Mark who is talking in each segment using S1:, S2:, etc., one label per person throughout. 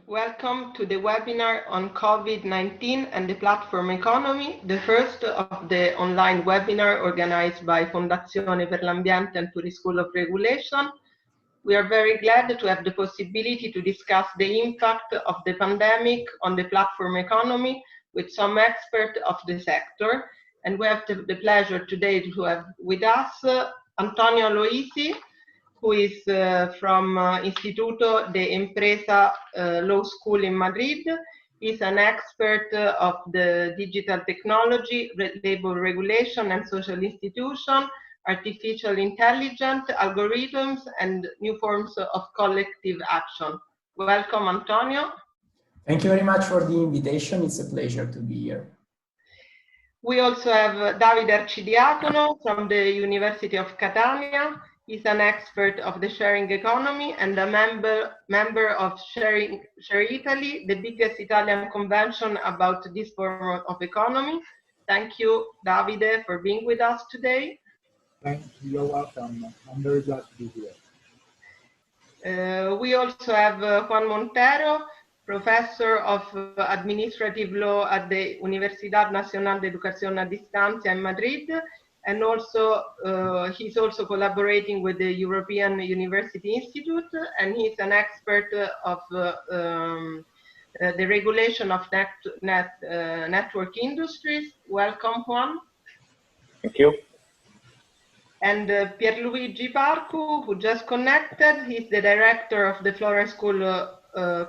S1: Welcome to the webinar on COVID-19 and the platform economy, the first of the online webinar organized by Fondazione per l'Ambiente and Tourist School of Regulation. We are very glad to have the possibility to discuss the impact of the pandemic on the platform economy with some experts of the sector. And we have the pleasure today to have with us Antonio Loisi, who is from Instituto de Empresa Law School in Madrid. He's an expert of the digital technology, labor regulation and social institution, artificial intelligence, algorithms, and new forms of collective action. Welcome, Antonio.
S2: Thank you very much for the invitation. It's a pleasure to be here.
S1: We also have Davide Arcidiacono from the University of Catania. He's an expert of the sharing economy and a member of Share Italy, the biggest Italian convention about this form of economy. Thank you, Davide, for being with us today.
S3: Thank you. You're welcome. I'm very glad to be here.
S1: We also have Juan Montero, professor of administrative law at the Universidad Nacional de Educación a Distancia in Madrid. And also, he's also collaborating with the European University Institute, and he's an expert of the regulation of network industries. Welcome, Juan.
S4: Thank you.
S1: And Pierluigi Parcu, who just connected, he's the director of the Florence School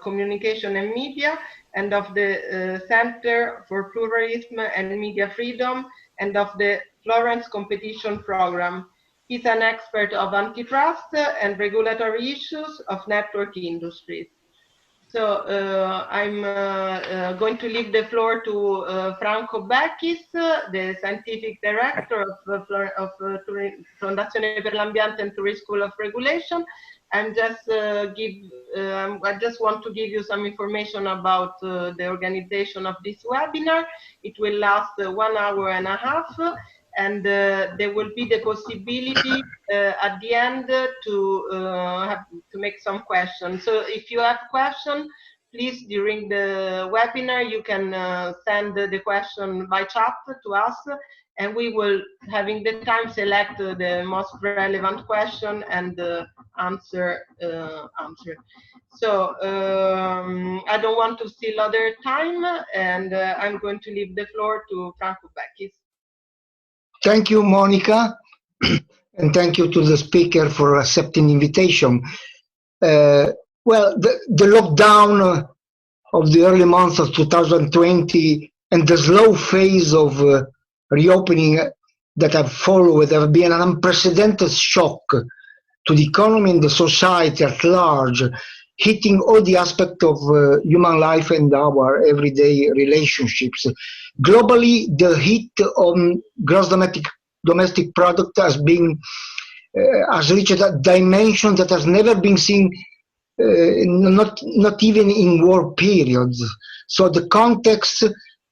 S1: Communication and Media, and of the Center for Pluralism and Media Freedom, and of the Florence Competition Program. He's an expert of antitrust and regulatory issues of network industries. So I'm going to leave the floor to Franco Becchis, the scientific director of Fondazione per l'Ambiente and Tourist School of Regulation. And I just want to give you some information about the organization of this webinar. It will last 1 hour and a half, and there will be the possibility at the end to make some questions. So if you have questions, please, during the webinar, you can send the question by chat to us, and we will, having the time, select the most relevant question and answer. So I don't want to steal other time, and I'm going to leave the floor to Franco Becchis.
S5: Thank you, Monica, and thank you to the speaker for accepting the invitation. Well, the lockdown of the early months of 2020 and the slow phase of reopening that have followed have been an unprecedented shock to the economy and the society at large, hitting all the aspects of human life and our everyday relationships. Globally, the hit on gross domestic product has reached a dimension that has never been seen, not even in war periods. So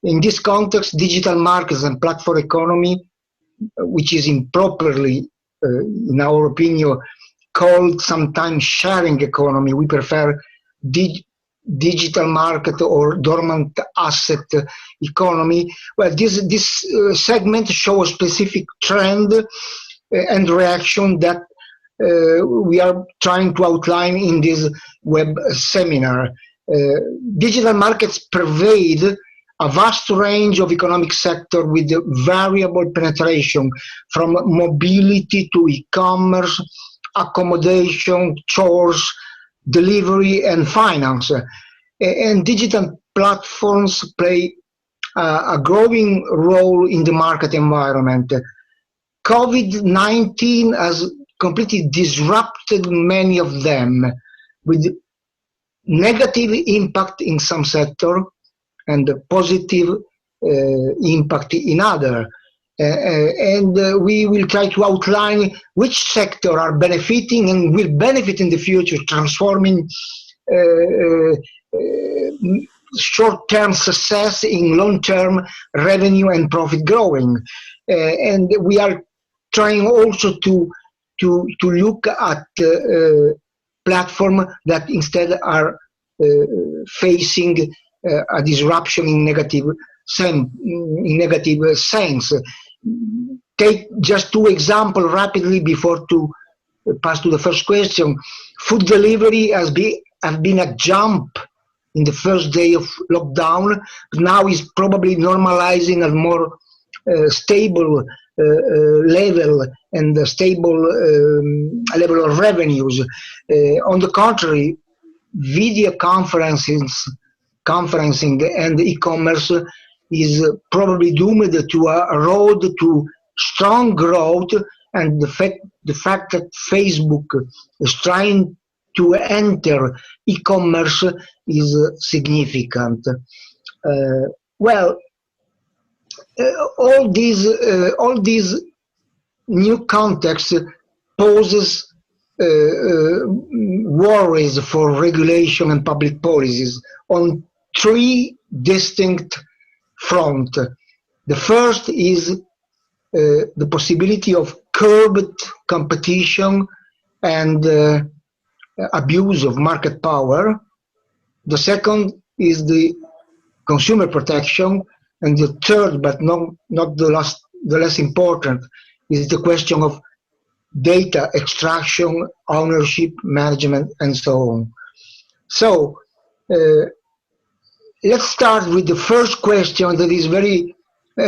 S5: in this context, digital markets and platform economy, which is improperly, in our opinion, called sometimes sharing economy. We prefer digital market or dormant asset economy. Well, this segment shows a specific trend and reaction that we are trying to outline in this web seminar. Digital markets pervade a vast range of economic sector with variable penetration, from mobility to e-commerce, accommodation, chores, delivery, and finance. And digital platforms play a growing role in the market environment. COVID-19 has completely disrupted many of them, with negative impact in some sector and positive impact in other. And we will try to outline which sector are benefiting and will benefit in the future, transforming short-term success in long-term revenue and profit growing. And we are trying also to look at platforms that instead are facing a disruption in negative sense. Take just two examples rapidly before to pass to the first question. Food delivery have been a jump in the first day of lockdown, but now is probably normalizing at more stable level and a stable level of revenues. On the contrary, video conferencing and e-commerce is probably doomed to a road to strong growth, and the fact that Facebook is trying to enter e-commerce is significant. Well, all these new context poses worries for regulation and public policies on three distinct fronts. The first is the possibility of curbed competition and abuse of market power. The second is the consumer protection, and the third, but not the less important, is the question of data extraction, ownership, management, and so on. So let's start with the first question that is very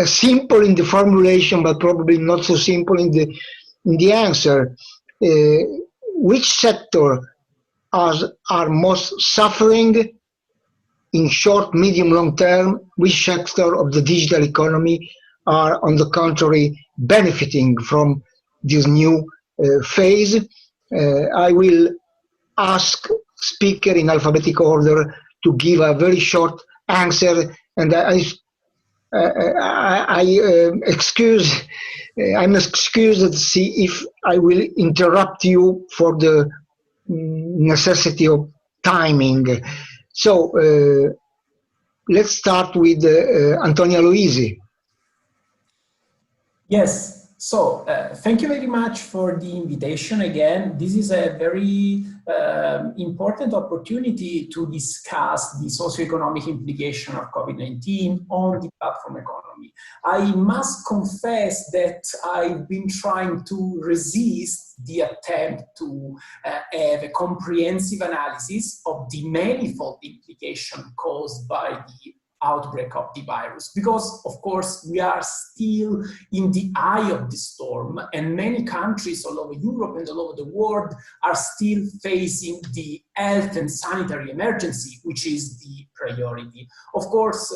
S5: simple in the formulation, but probably not so simple in the answer. Which sector are most suffering in short, medium, long term? Which sector of the digital economy are, on the contrary, benefiting from this new phase? I will ask speaker in alphabetic order to give a very short answer, and I'm excused to see if I will interrupt you for the necessity of timing. So let's start with Antonia Luisi.
S2: Yes. So thank you very much for the invitation again. This is a very important opportunity to discuss the socioeconomic implication of COVID-19 on the platform economy. I must confess that I've been trying to resist the attempt to have a comprehensive analysis of the manifold implication caused by the outbreak of the virus, because of course we are still in the eye of the storm, and many countries all over Europe and all over the world are still facing the health and sanitary emergency, which is the priority. Of course,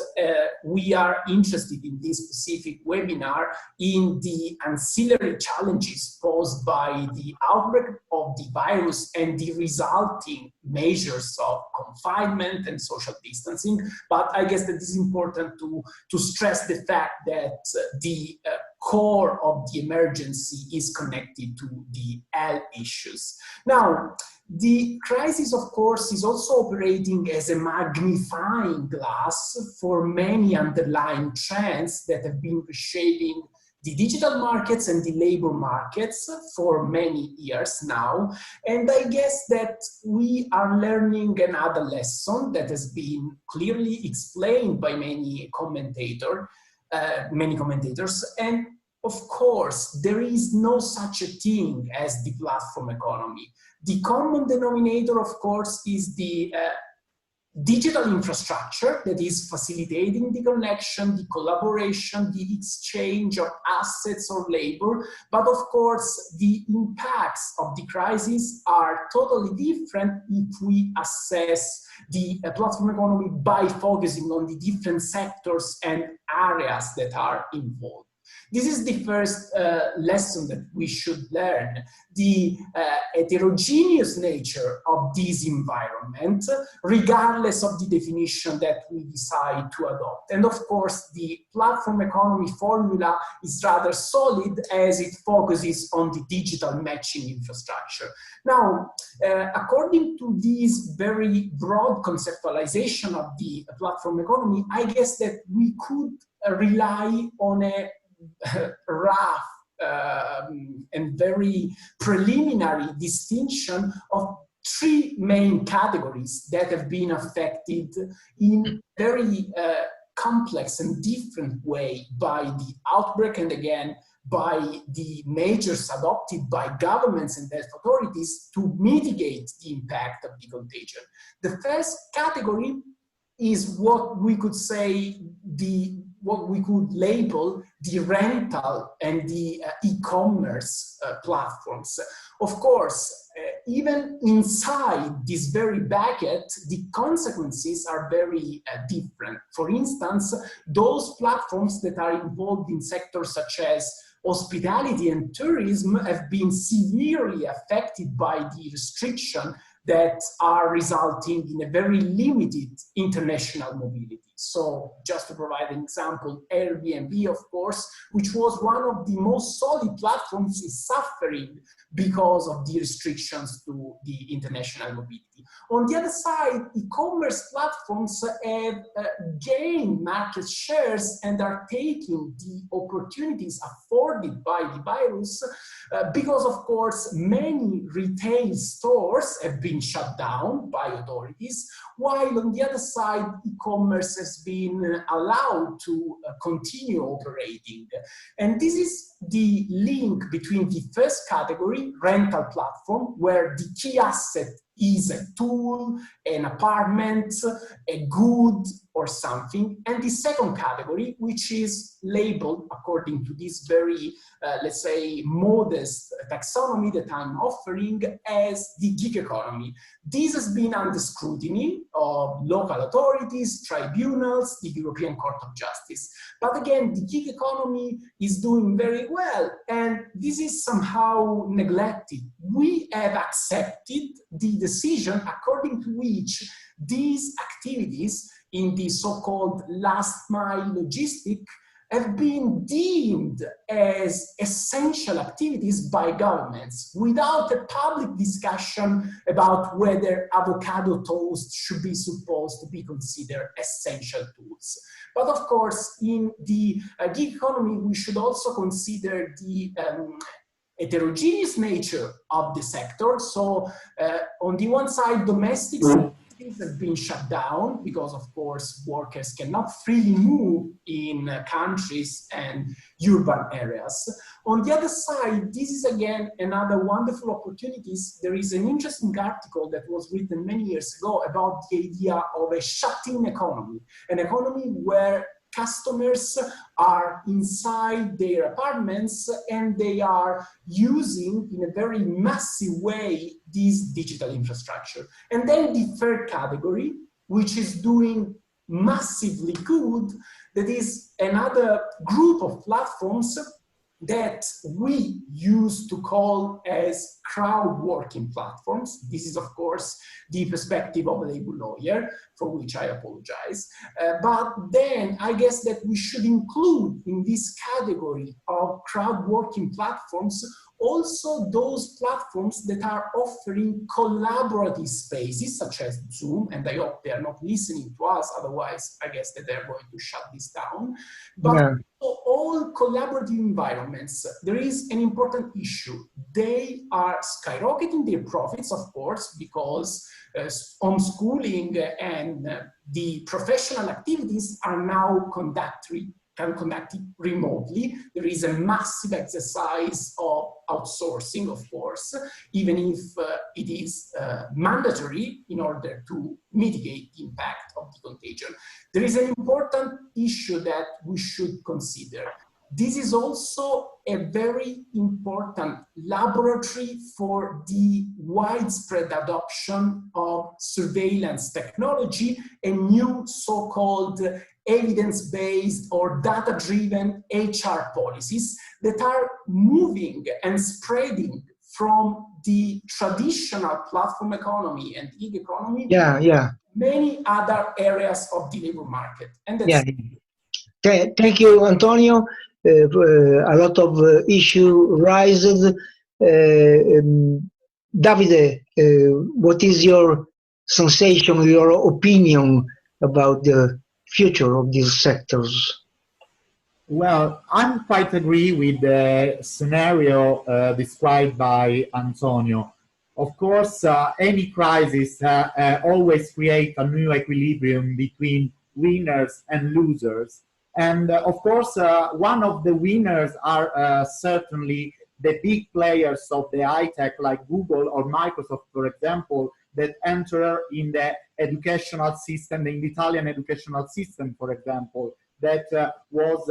S2: we are interested in this specific webinar in the ancillary challenges posed by the outbreak of the virus and the resulting measures of confinement and social distancing. But I guess that it is important to stress the fact that the core of the emergency is connected to the health issues. Now, the crisis, of course, is also operating as a magnifying glass for many underlying trends that have been reshaping the digital markets and the labor markets for many years now. And I guess that we are learning another lesson that has been clearly explained by many commentators. And of course, there is no such a thing as the platform economy. The common denominator, of course, is the digital infrastructure that is facilitating the connection, the collaboration, the exchange of assets or labor. But of course, the impacts of the crisis are totally different if we assess the platform economy by focusing on the different sectors and areas that are involved. This is the first lesson that we should learn, the heterogeneous nature of this environment, regardless of the definition that we decide to adopt. And of course, the platform economy formula is rather solid as it focuses on the digital matching infrastructure. Now, according to this very broad conceptualization of the platform economy, I guess that we could rely on a rough and very preliminary distinction of three main categories that have been affected in very complex and different way by the outbreak, and again by the measures adopted by governments and health authorities to mitigate the impact of the contagion. The first category is what we could say what we could label the rental and the e-commerce platforms. Of course, even inside this very bucket, the consequences are very different. For instance, those platforms that are involved in sectors such as hospitality and tourism have been severely affected by the restriction that are resulting in a very limited international mobility. So just to provide an example, Airbnb, of course, which was one of the most solid platforms, is suffering because of the restrictions to the international mobility. On the other side, e-commerce platforms have gained market shares and are taking the opportunities afforded by the virus because, of course, many retail stores have been shut down by authorities, while on the other side, e-commerce has been allowed to continue operating. And this is the link between the first category, rental platform, where the key asset is a tool, an apartment, a good, or something, and the second category, which is labeled according to this very, let's say, modest taxonomy that I'm offering as the gig economy. This has been under scrutiny of local authorities, tribunals, the European Court of Justice. But again, the gig economy is doing very well, and this is somehow neglected. We have accepted the decision according to which these activities in the so-called last mile logistic have been deemed as essential activities by governments without a public discussion about whether avocado toast should be supposed to be considered essential tools. But of course, in the gig economy, we should also consider the heterogeneous nature of the sector. So on the one side, domestic have been shut down because, of course, workers cannot freely move in countries and urban areas. On the other side, this is again another wonderful opportunities. There is an interesting article that was written many years ago about the idea of a shut-in economy, an economy where customers are inside their apartments and they are using in a very massive way this digital infrastructure. And then the third category, which is doing massively good, that is another group of platforms that we used to call as crowd working platforms. This is, of course, the perspective of a labor lawyer, for which I apologize. But then I guess that we should include in this category of crowd working platforms also those platforms that are offering collaborative spaces such as Zoom, and I hope they are not listening to us, otherwise I guess that they're going to shut this down. But
S5: Yeah.
S2: all collaborative environments, there is an important issue. They are skyrocketing their profits, of course, because homeschooling and the professional activities are now conducted remotely. There is a massive exercise of outsourcing, of course, even if it is mandatory in order to mitigate the impact of the contagion. There is an important issue that we should consider. This is also a very important laboratory for the widespread adoption of surveillance technology and new so-called evidence-based or data-driven HR policies that are moving and spreading from the traditional platform economy and gig economy to many other areas of the labor market. And that's
S5: Thank you, Antonio. A lot of issue rises. Davide, what is your sensation, your opinion about the future of these sectors?
S3: Well, I'm quite agree with the scenario described by Antonio. Of course, any crisis always creates a new equilibrium between winners and losers. And of course, one of the winners are certainly the big players of the high tech like Google or Microsoft, for example, that enter in the educational system, in the Italian educational system, for example, that was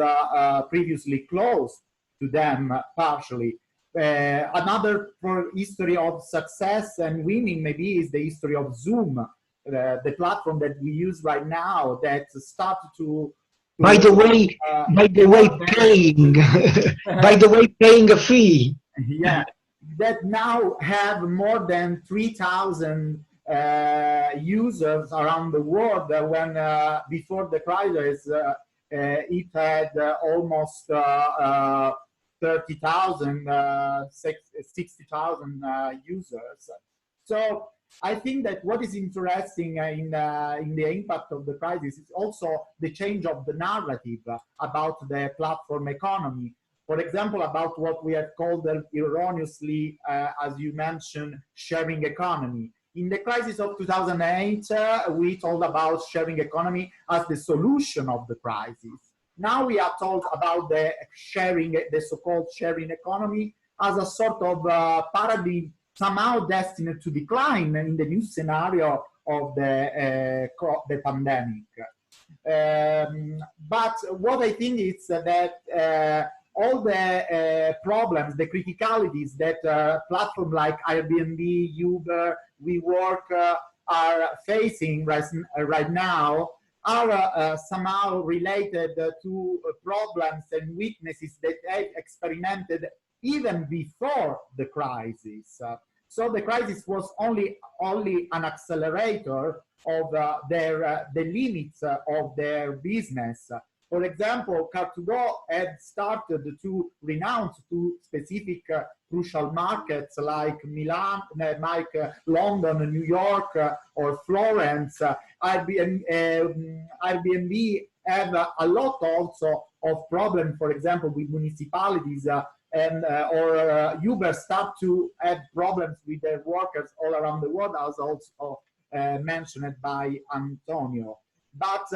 S3: previously closed to them partially. Another history of success and winning maybe is the history of Zoom, the platform that we use right now that started to
S5: by the way, paying, by the way, paying a fee.
S3: Yeah, that now have more than 3,000 users around the world. When before the crisis, it had almost 30,000, 60,000 users. So I think that what is interesting in the impact of the crisis is also the change of the narrative about the platform economy. For example, about what we have called erroneously, as you mentioned, sharing economy. In the crisis of 2008, we told about sharing economy as the solution of the crisis. Now we are told about the sharing, the so-called sharing economy as a sort of paradigm somehow destined to decline in the new scenario of the pandemic. But what I think is that all the problems, the criticalities that platforms like Airbnb, Uber, WeWork are facing right now are somehow related to problems and weaknesses that they experimented even before the crisis. So the crisis was only an accelerator of the limits of their business. For example, Car2Go had started to renounce to specific crucial markets like Milan, like London, New York, or Florence. Airbnb have a lot also of problems, for example, with municipalities and or Uber start to have problems with their workers all around the world, as also mentioned by Antonio. But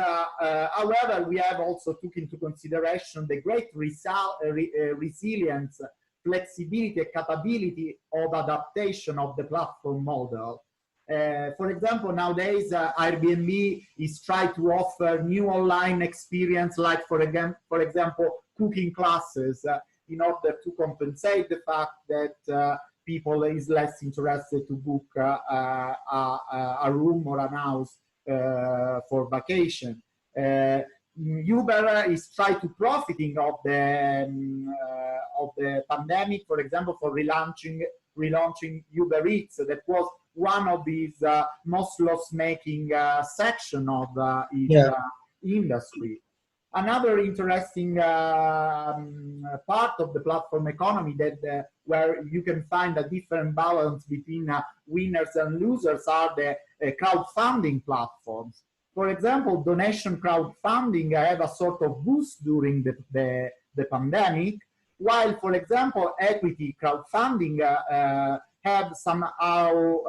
S3: however, we have also took into consideration the great resilience, flexibility, and capability of adaptation of the platform model. For example, nowadays Airbnb is trying to offer new online experience, like for example, cooking classes, in order to compensate the fact that people is less interested to book a room or an house for vacation. Uber is trying to profiting of the pandemic, for example, for relaunching Uber Eats. That was one of these most loss-making section of its industry. Another interesting part of the platform economy that where you can find a different balance between winners and losers are the crowdfunding platforms. For example, donation crowdfunding have a sort of boost during the pandemic, while, for example, equity crowdfunding have somehow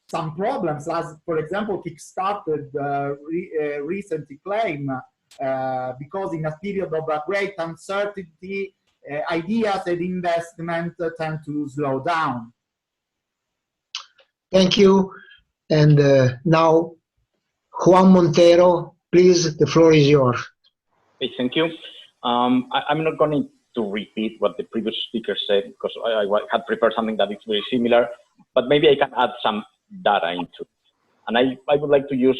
S3: some problems, as for example, Kickstarter recently claimed, because in a period of great uncertainty, ideas and investment tend to slow down.
S5: Thank you. And now, Juan Montero, please, the floor is yours.
S4: Okay, thank you. I'm not going to repeat what the previous speaker said, because I had prepared something that is very similar, but maybe I can add some data into it. And I would like to use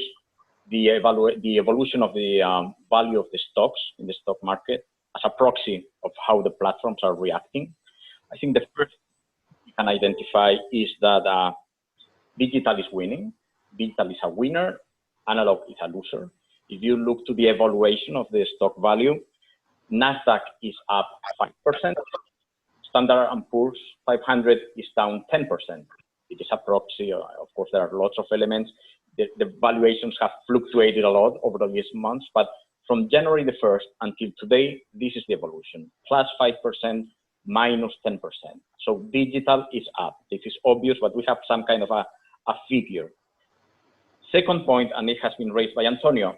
S4: the evolution of the value of the stocks in the stock market as a proxy of how the platforms are reacting. I think the first you can identify is that digital is winning, digital is a winner, analog is a loser. If you look to the evaluation of the stock value, Nasdaq is up 5%, Standard & Poor's 500 is down 10%. It is a proxy. Of course, there are lots of elements. The valuations have fluctuated a lot over the recent months, but from January the 1st until today, this is the evolution. Plus 5%, minus 10%. So digital is up. This is obvious, but we have some kind of a figure. Second point, and it has been raised by Antonio,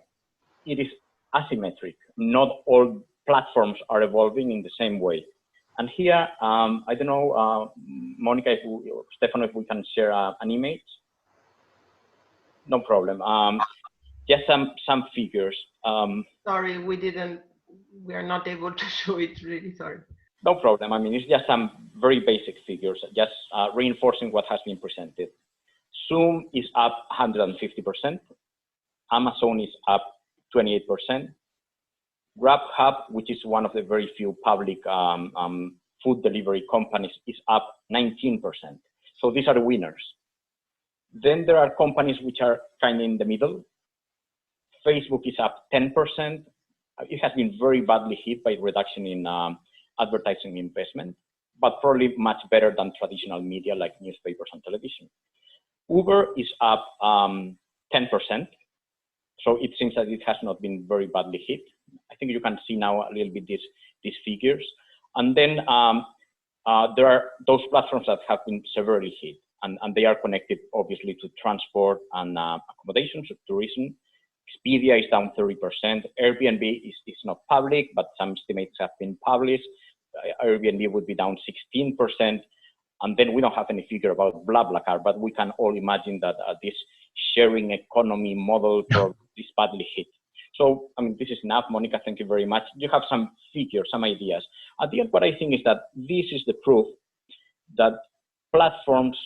S4: it is asymmetric. Not all platforms are evolving in the same way. And here, I don't know, Monica, Stefano, if we can share an image. No problem. Just some figures.
S1: Sorry, we are not able to show it, really sorry.
S4: No problem. I mean, it's just some very basic figures, just reinforcing what has been presented. Zoom is up 150%. Amazon is up 28%. Grubhub, which is one of the very few public food delivery companies, is up 19%. So these are the winners. Then there are companies which are kind of in the middle. Facebook is up 10%. It has been very badly hit by reduction in advertising investment, but probably much better than traditional media like newspapers and television. Uber is up 10%. So it seems that it has not been very badly hit. I think you can see now a little bit these figures. And then there are those platforms that have been severely hit, and they are connected obviously to transport and accommodation, so tourism. Expedia is down 30%. Airbnb is not public, but some estimates have been published. Airbnb would be down 16%. And then we don't have any figure about BlaBlaCar, but we can all imagine that this sharing economy model is badly hit. So, I mean, this is enough. Monica, thank you very much. You have some figures, some ideas. At the end, what I think is that this is the proof that platforms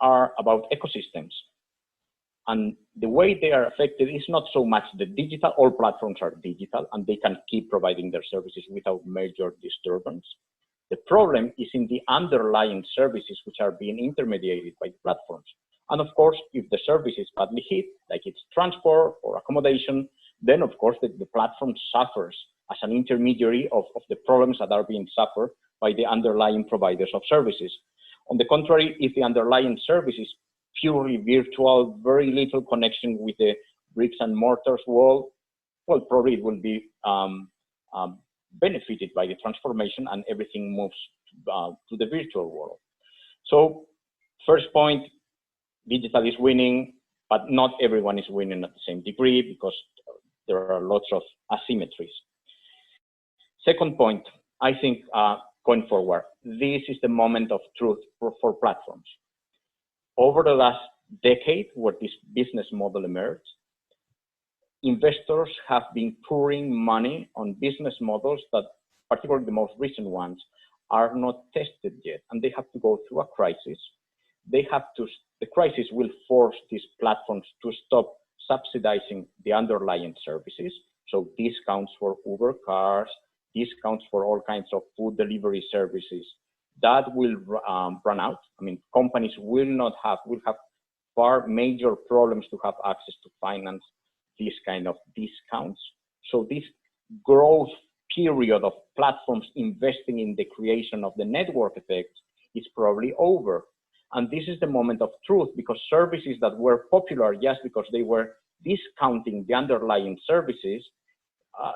S4: are about ecosystems. And the way they are affected is not so much the digital. All platforms are digital, and they can keep providing their services without major disturbance. The problem is in the underlying services which are being intermediated by the platforms. And of course, if the service is badly hit, like it's transport or accommodation, then of course the platform suffers as an intermediary of the problems that are being suffered by the underlying providers of services. On the contrary, if the underlying service is purely virtual, very little connection with the bricks and mortars world, well, probably it will be benefited by the transformation and everything moves to the virtual world. So first point, digital is winning, but not everyone is winning at the same degree because there are lots of asymmetries. Second point, I think going forward, this is the moment of truth for platforms. Over the last decade, where this business model emerged, investors have been pouring money on business models that, particularly the most recent ones, are not tested yet, and they have to go through a crisis. The crisis will force these platforms to stop subsidizing the underlying services. So discounts for Uber cars, discounts for all kinds of food delivery services. That will run out. I mean, companies will have far major problems to have access to finance these kind of discounts. So this growth period of platforms investing in the creation of the network effects is probably over. And this is the moment of truth, because services that were popular just because they were discounting the underlying services,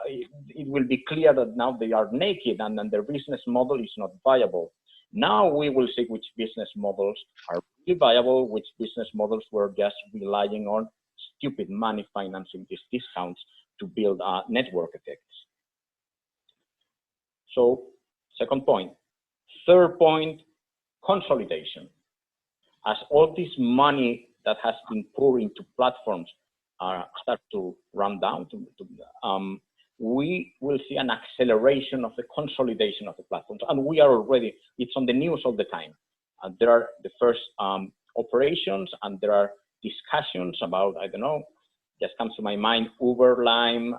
S4: it will be clear that now they are naked and their business model is not viable. Now we will see which business models are really viable, which business models were just relying on stupid money financing these discounts to build network effects. So, second point. Third point, consolidation. As all this money that has been poured into platforms start to run down, we will see an acceleration of the consolidation of the platforms. And we are already, it's on the news all the time. There are the first operations, and there are discussions about, I don't know, just comes to my mind, Uber, Lime,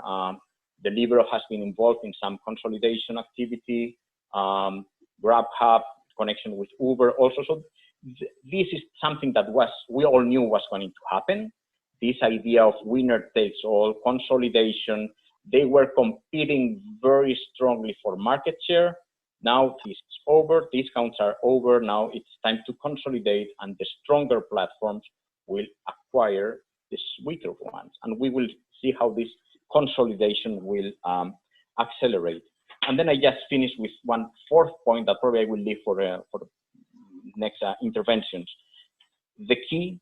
S4: Deliveroo has been involved in some consolidation activity, Grubhub, connection with Uber also. So this is something that we all knew was going to happen. This idea of winner takes all, consolidation, they were competing very strongly for market share. Now this is over, discounts are over, now it's time to consolidate, and the stronger platforms will acquire the weaker ones. And we will see how this consolidation will accelerate. And then I just finish with one fourth point that probably I will leave for next interventions. The key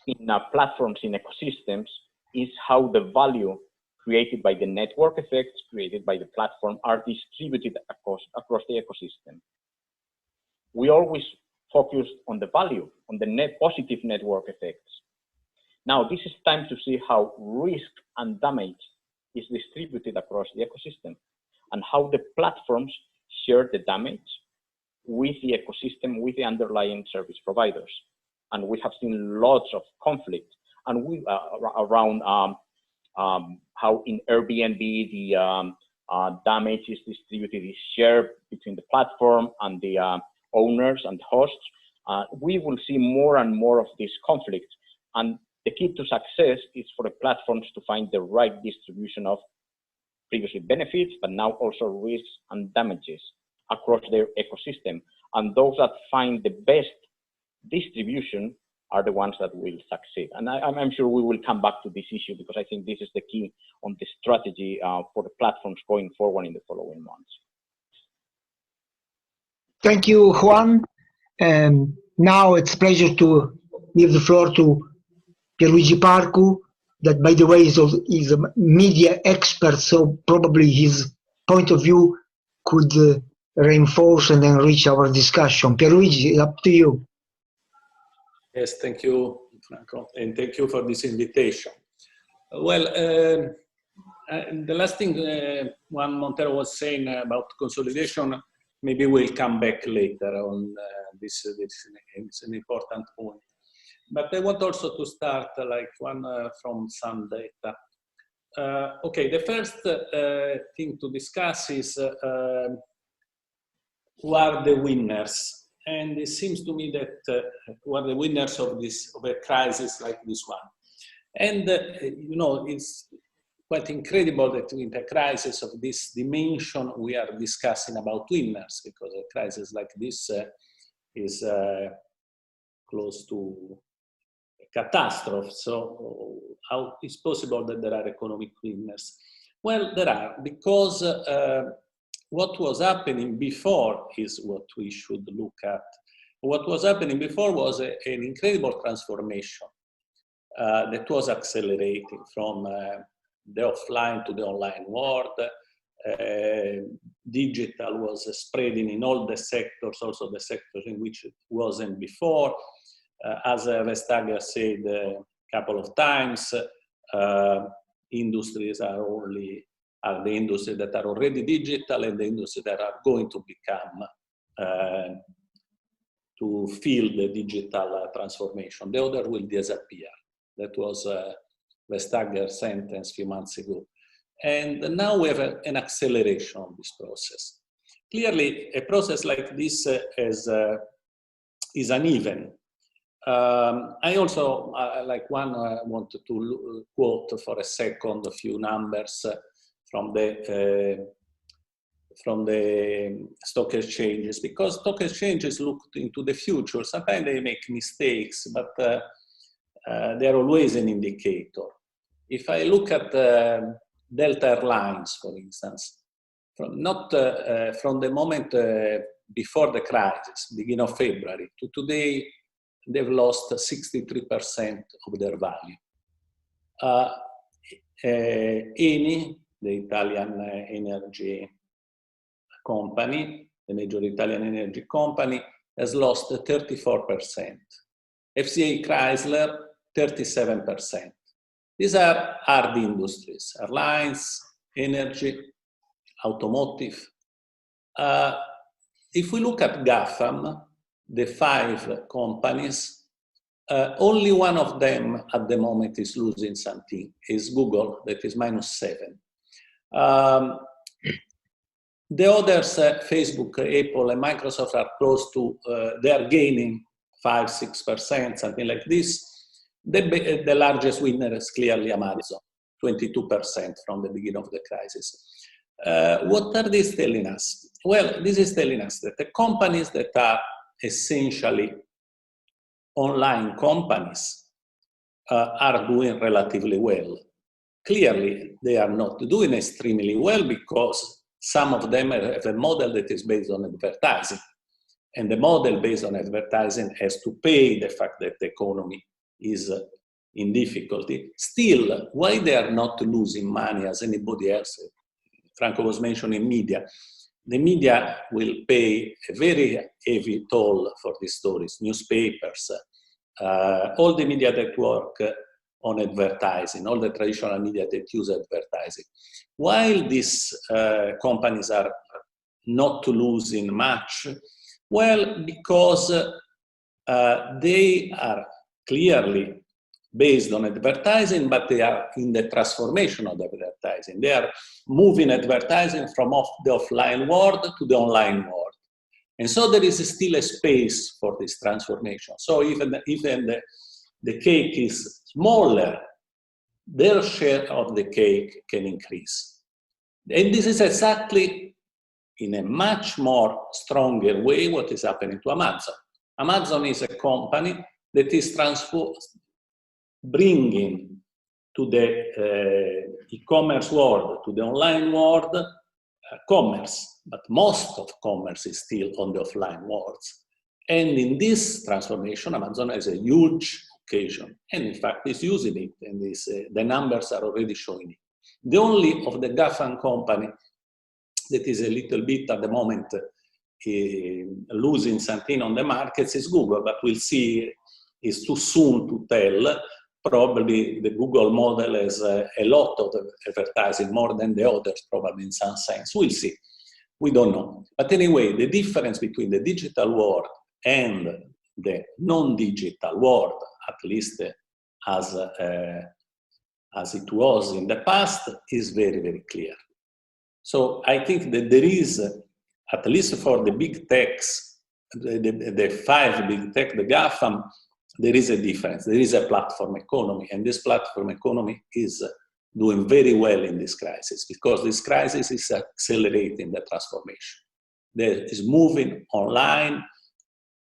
S4: in platforms, in ecosystems, is how the value created by the network effects created by the platform are distributed across the ecosystem. We always focus on the value, on the net positive network effects. Now, this is time to see how risk and damage is distributed across the ecosystem and how the platforms share the damage with the ecosystem, with the underlying service providers. And we have seen lots of conflict and around how in Airbnb the damage is distributed, is shared between the platform and the owners and hosts. We will see more and more of this conflict. And the key to success is for the platforms to find the right distribution of previously benefits, but now also risks and damages across their ecosystem. And those that find the best distribution are the ones that will succeed. And I'm sure we will come back to this issue because I think this is the key on the strategy for the platforms going forward in the following months.
S5: Thank you, Juan. Now it's a pleasure to give the floor to Pierluigi Parcu, that, by the way, is a media expert, so probably his point of view could reinforce and enrich our discussion. Pierluigi, up to you.
S6: Yes, thank you, Franco, and thank you for this invitation. Well, the last thing Juan Montero was saying about consolidation, maybe we'll come back later on this. It's an important point. But I want also to start like one from some data. Okay, the first thing to discuss is who are the winners. And it seems to me that who are the winners of a crisis like this one. And, you know, it's quite incredible that in a crisis of this dimension, we are discussing about winners, because a crisis like this is close to catastrophe. So how is possible that there are economic winners? Well, there are, because what was happening before is what we should look at. What was happening before was an incredible transformation that was accelerating from the offline to the online world. Digital was spreading in all the sectors, also the sectors in which it wasn't before. As Vestager said a couple of times, industries are the industries that are already digital and the industries that are going to become to feel the digital transformation. The other will disappear. That was Vestager's sentence a few months ago. And now we have an acceleration of this process. Clearly, a process like this is uneven. I also, like one, wanted to quote for a second a few numbers from the stock exchanges, because stock exchanges look into the future. Sometimes they make mistakes, but they're always an indicator. If I look at Delta Airlines, for instance, from the moment before the crisis, beginning of February, to today, they've lost 63% of their value. Eni, the Italian energy company, the major Italian energy company, has lost 34%. FCA Chrysler, 37%. These are hard industries, airlines, energy, automotive. If we look at GAFAM, the 5 companies, only one of them at the moment is losing something, is Google, that is -7. The others, Facebook, Apple, and Microsoft are close to, they are gaining 5–6%, something like this. The largest winner is clearly Amazon, 22% from the beginning of the crisis. What are these telling us? Well, this is telling us that the companies that are essentially online companies are doing relatively well. Clearly, they are not doing extremely well because Some of them have a model that is based on advertising. And the model based on advertising has to pay the fact that the economy is in difficulty. Still, why they are not losing money as anybody else? Franco was mentioning media. The media will pay a very heavy toll for these stories, newspapers, all the media that work on advertising, all the traditional media that use advertising. While these companies are not losing much, well, because they are clearly based on advertising, but they are in the transformation of the advertising. They are moving advertising from the offline world to the online world. And so there is still a space for this transformation. So even the cake is smaller, their share of the cake can increase. And this is exactly, in a much more stronger way, what is happening to Amazon. Amazon is a company that is bringing to the e-commerce world, to the online world, commerce, but most of commerce is still on the offline worlds. And in this transformation, Amazon has a huge occasion, and in fact is using it, and the numbers are already showing it. The only of the GAFAM company that is a little bit at the moment losing something on the markets is Google, but we'll see, it's too soon to tell. Probably the Google model has a lot of advertising, more than the others, probably in some sense. We'll see. We don't know. But anyway, the difference between the digital world and the non-digital world, at least as it was in the past, is very, very clear. So I think that there is, at least for the big techs, the 5 big tech, the GAFAM, there is a difference. There is a platform economy, and this platform economy is doing very well in this crisis, because this crisis is accelerating the transformation. That is moving online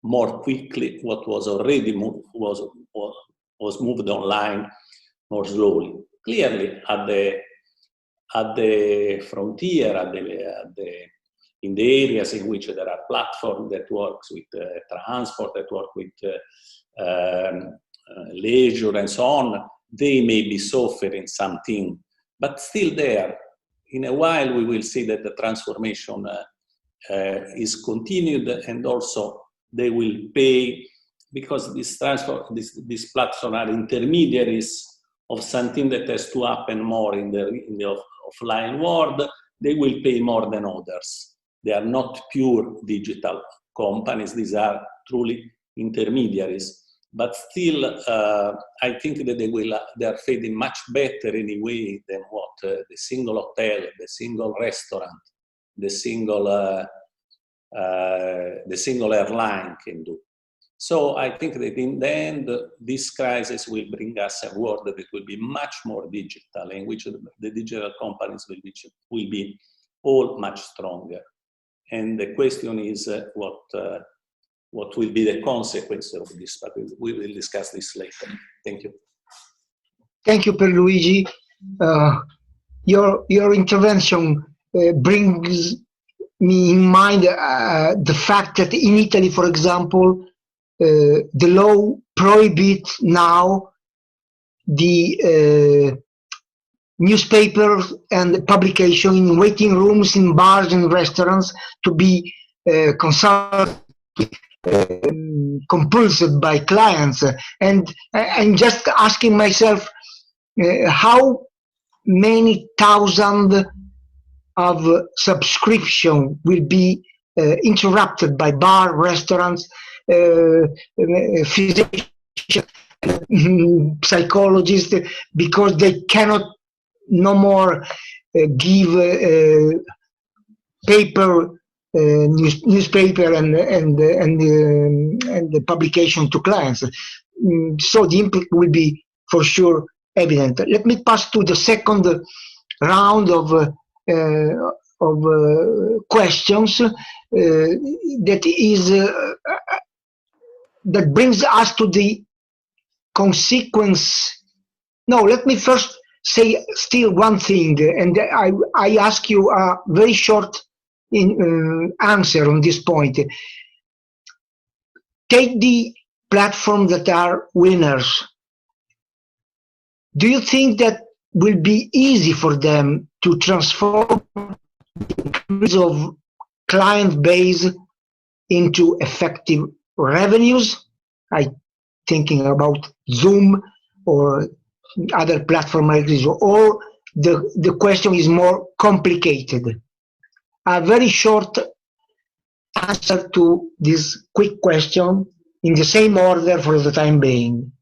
S6: more quickly. What was already moved was moved online more slowly. Clearly, at the frontier, in the areas in which there are platforms that works with transport, that work with leisure and so on, they may be suffering something, but still there. In a while, we will see that the transformation is continued, and also they will pay, because these platforms are intermediaries of something that has to happen more in the offline world. They will pay more than others. They are not pure digital companies. These are truly intermediaries. But still, I think that they are fading much better anyway than what the single hotel, the single restaurant, the single airline can do. So I think that in the end, this crisis will bring us a world that will be much more digital, in which the digital companies will be all much stronger. And the question is what will be the consequence of this, but we will discuss this later. Thank you.
S5: Thank you, Pierluigi. Your intervention brings me in mind the fact that in Italy, for example, the law prohibits now the newspapers and publication in waiting rooms, in bars and restaurants to be consulted, compulsed by clients. And I'm just asking myself how many thousand of subscription will be interrupted by bar, restaurants, physicians, psychologists, because they cannot no more give paper newspaper and the publication to clients. So the impact will be for sure evident. Let me pass to the second round of questions that brings us to the consequence. No, let me first say still one thing, and I ask you a very short answer on this point. Take the platforms that are winners. Do you think that will be easy for them to transform the increase of client base into effective revenues? I thinking about Zoom or other platform like this, or the question is more complicated? A very short answer to this quick question in the same order for the time being.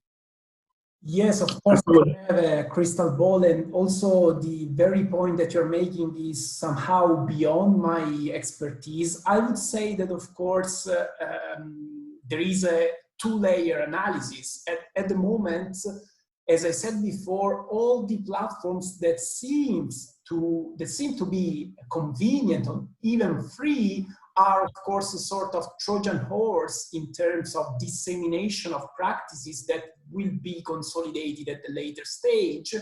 S2: Yes, of course, I don't have a crystal ball, and also the very point that you're making is somehow beyond my expertise. I would say that, of course, there is a two-layer analysis. At the moment, as I said before, all the platforms that seem to be convenient or even free are, of course, a sort of Trojan horse in terms of dissemination of practices that will be consolidated at a later stage.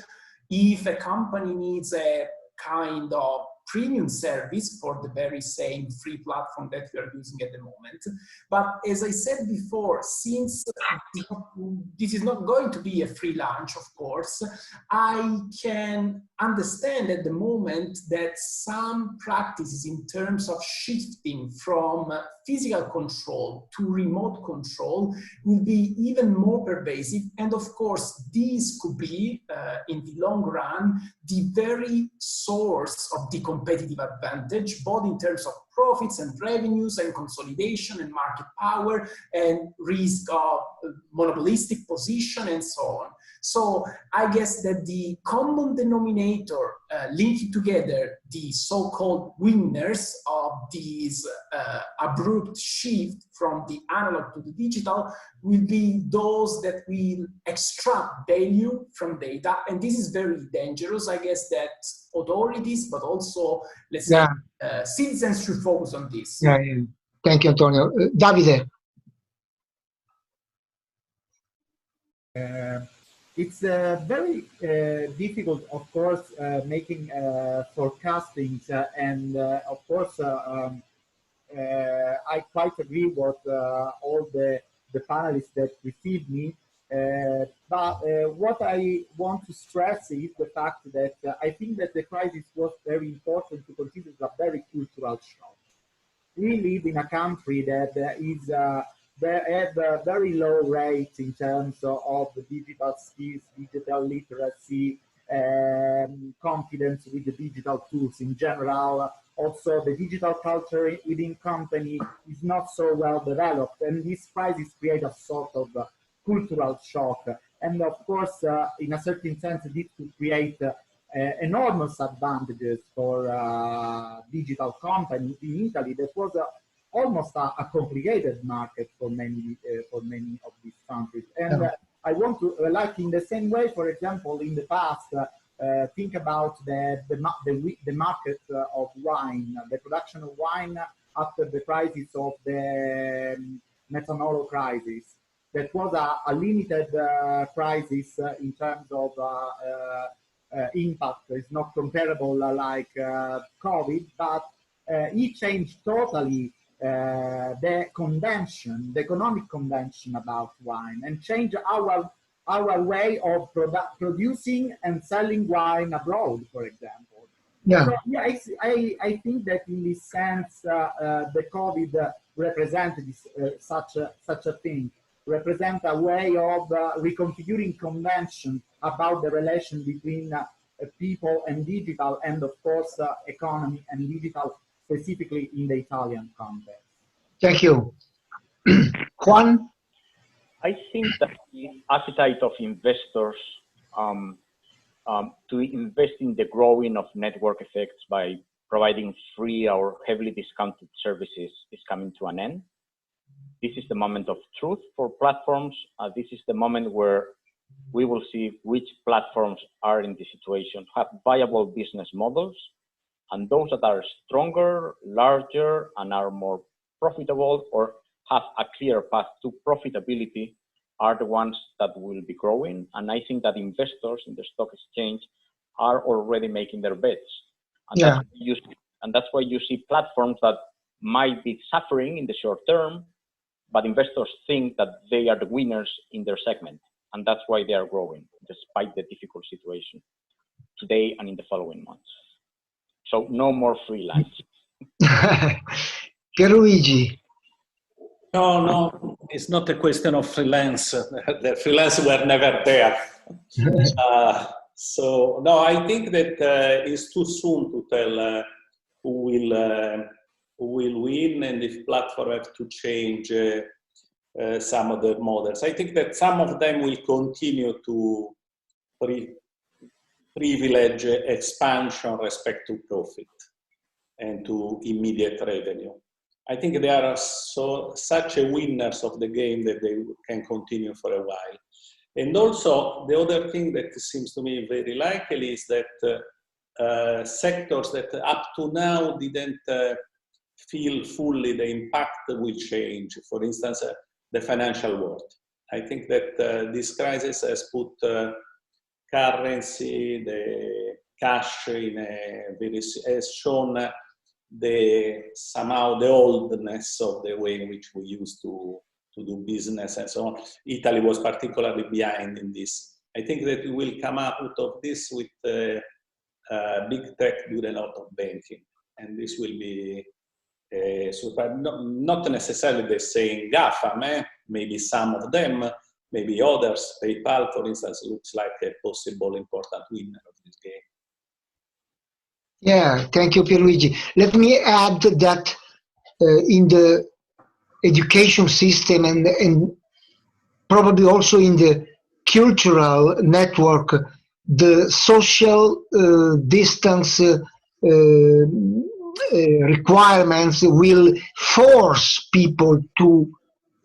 S2: If a company needs a kind of premium service for the very same free platform that we are using at the moment. But as I said before, since this is not going to be a free lunch, of course, I can understand at the moment that some practices in terms of shifting from physical control to remote control will be even more pervasive. And of course, these could be, in the long run, the very source of the competitive advantage, both in terms of profits and revenues and consolidation and market power and risk of monopolistic position and so on. So I guess that the common denominator linking together the so-called winners of this abrupt shift from the analog to the digital will be those that will extract value from data. And this is very dangerous. I guess that authorities, but also, let's say, citizens should focus on this.
S5: Yeah. Thank you, Antonio. Davide.
S3: It's very difficult, of course, making forecastings, and of course, I quite agree with all the panelists that received me. But what I want to stress is the fact that I think that the crisis was very important to consider as a very cultural shock. We live in a country that is have very low rates in terms of digital skills, digital literacy, confidence with the digital tools in general. Also, the digital culture within company is not so well developed, and this crisis creates a sort of cultural shock. And of course, in a certain sense, this could create enormous advantages for digital companies in Italy. That was almost a complicated market for many of these countries. And I want to, like in the same way, for example, in the past, think about the market of wine, the production of wine after the crisis of the methanol crisis. That was a limited crisis in terms of impact. It's not comparable like COVID, but it changed totally the convention, the economic convention about wine, and changed our way of producing and selling wine abroad, for example.
S5: Yeah.
S3: So, yeah, I think that in this sense, the COVID represented such a thing, represent a way of reconfiguring convention about the relation between people and digital, and of course economy and digital, specifically in the Italian context.
S5: Thank you. Juan?
S4: I think that the appetite of investors to invest in the growing of network effects by providing free or heavily discounted services is coming to an end. This is the moment of truth for platforms. This is the moment where we will see which platforms are in the situation, have viable business models, and those that are stronger, larger, and are more profitable or have a clear path to profitability are the ones that will be growing. And I think that investors in the stock exchange are already making their bets. And,
S5: Yeah.
S4: that's why you see platforms that might be suffering in the short term, but investors think that they are the winners in their segment. And that's why they are growing, despite the difficult situation today and in the following months. So no more freelance.
S5: Pierluigi.
S6: No, it's not a question of freelance. The freelance were never there. So no, I think that it's too soon to tell who will win and if platforms have to change some of their models. I think that some of them will continue to privilege expansion respect to profit and to immediate revenue. I think they are such a winners of the game that they can continue for a while. And also, the other thing that seems to me very likely is that sectors that up to now didn't feel fully the impact will change. For instance, the financial world. I think that this crisis has put currency, the cash in a very, has shown somehow the oldness of the way in which we used to do business and so on. Italy was particularly behind in this. I think that we will come out of this with big tech doing a lot of banking, and this will be not necessarily the same GAFAM, maybe some of them, maybe others. PayPal, for instance, looks like a possible important winner of this game.
S5: Yeah, thank you, Pierluigi. Let me add that in the education system and probably also in the cultural network, the social distance requirements will force people to,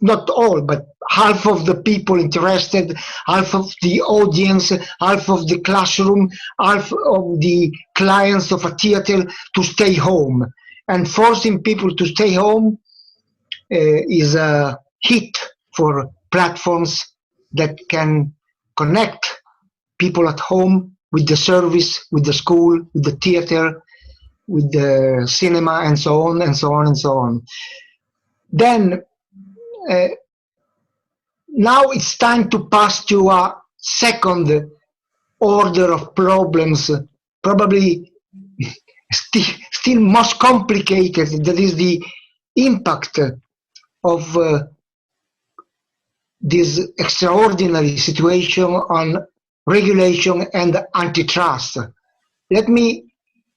S5: not all, but half of the people interested, half of the audience, half of the classroom, half of the clients of a theater to stay home. And forcing people to stay home is a hit for platforms that can connect people at home with the service, with the school, with the theater, with the cinema, and so on and so on and so on. Then now it's time to pass to a second order of problems, probably still most complicated, that is the impact of this extraordinary situation on regulation and antitrust. Let me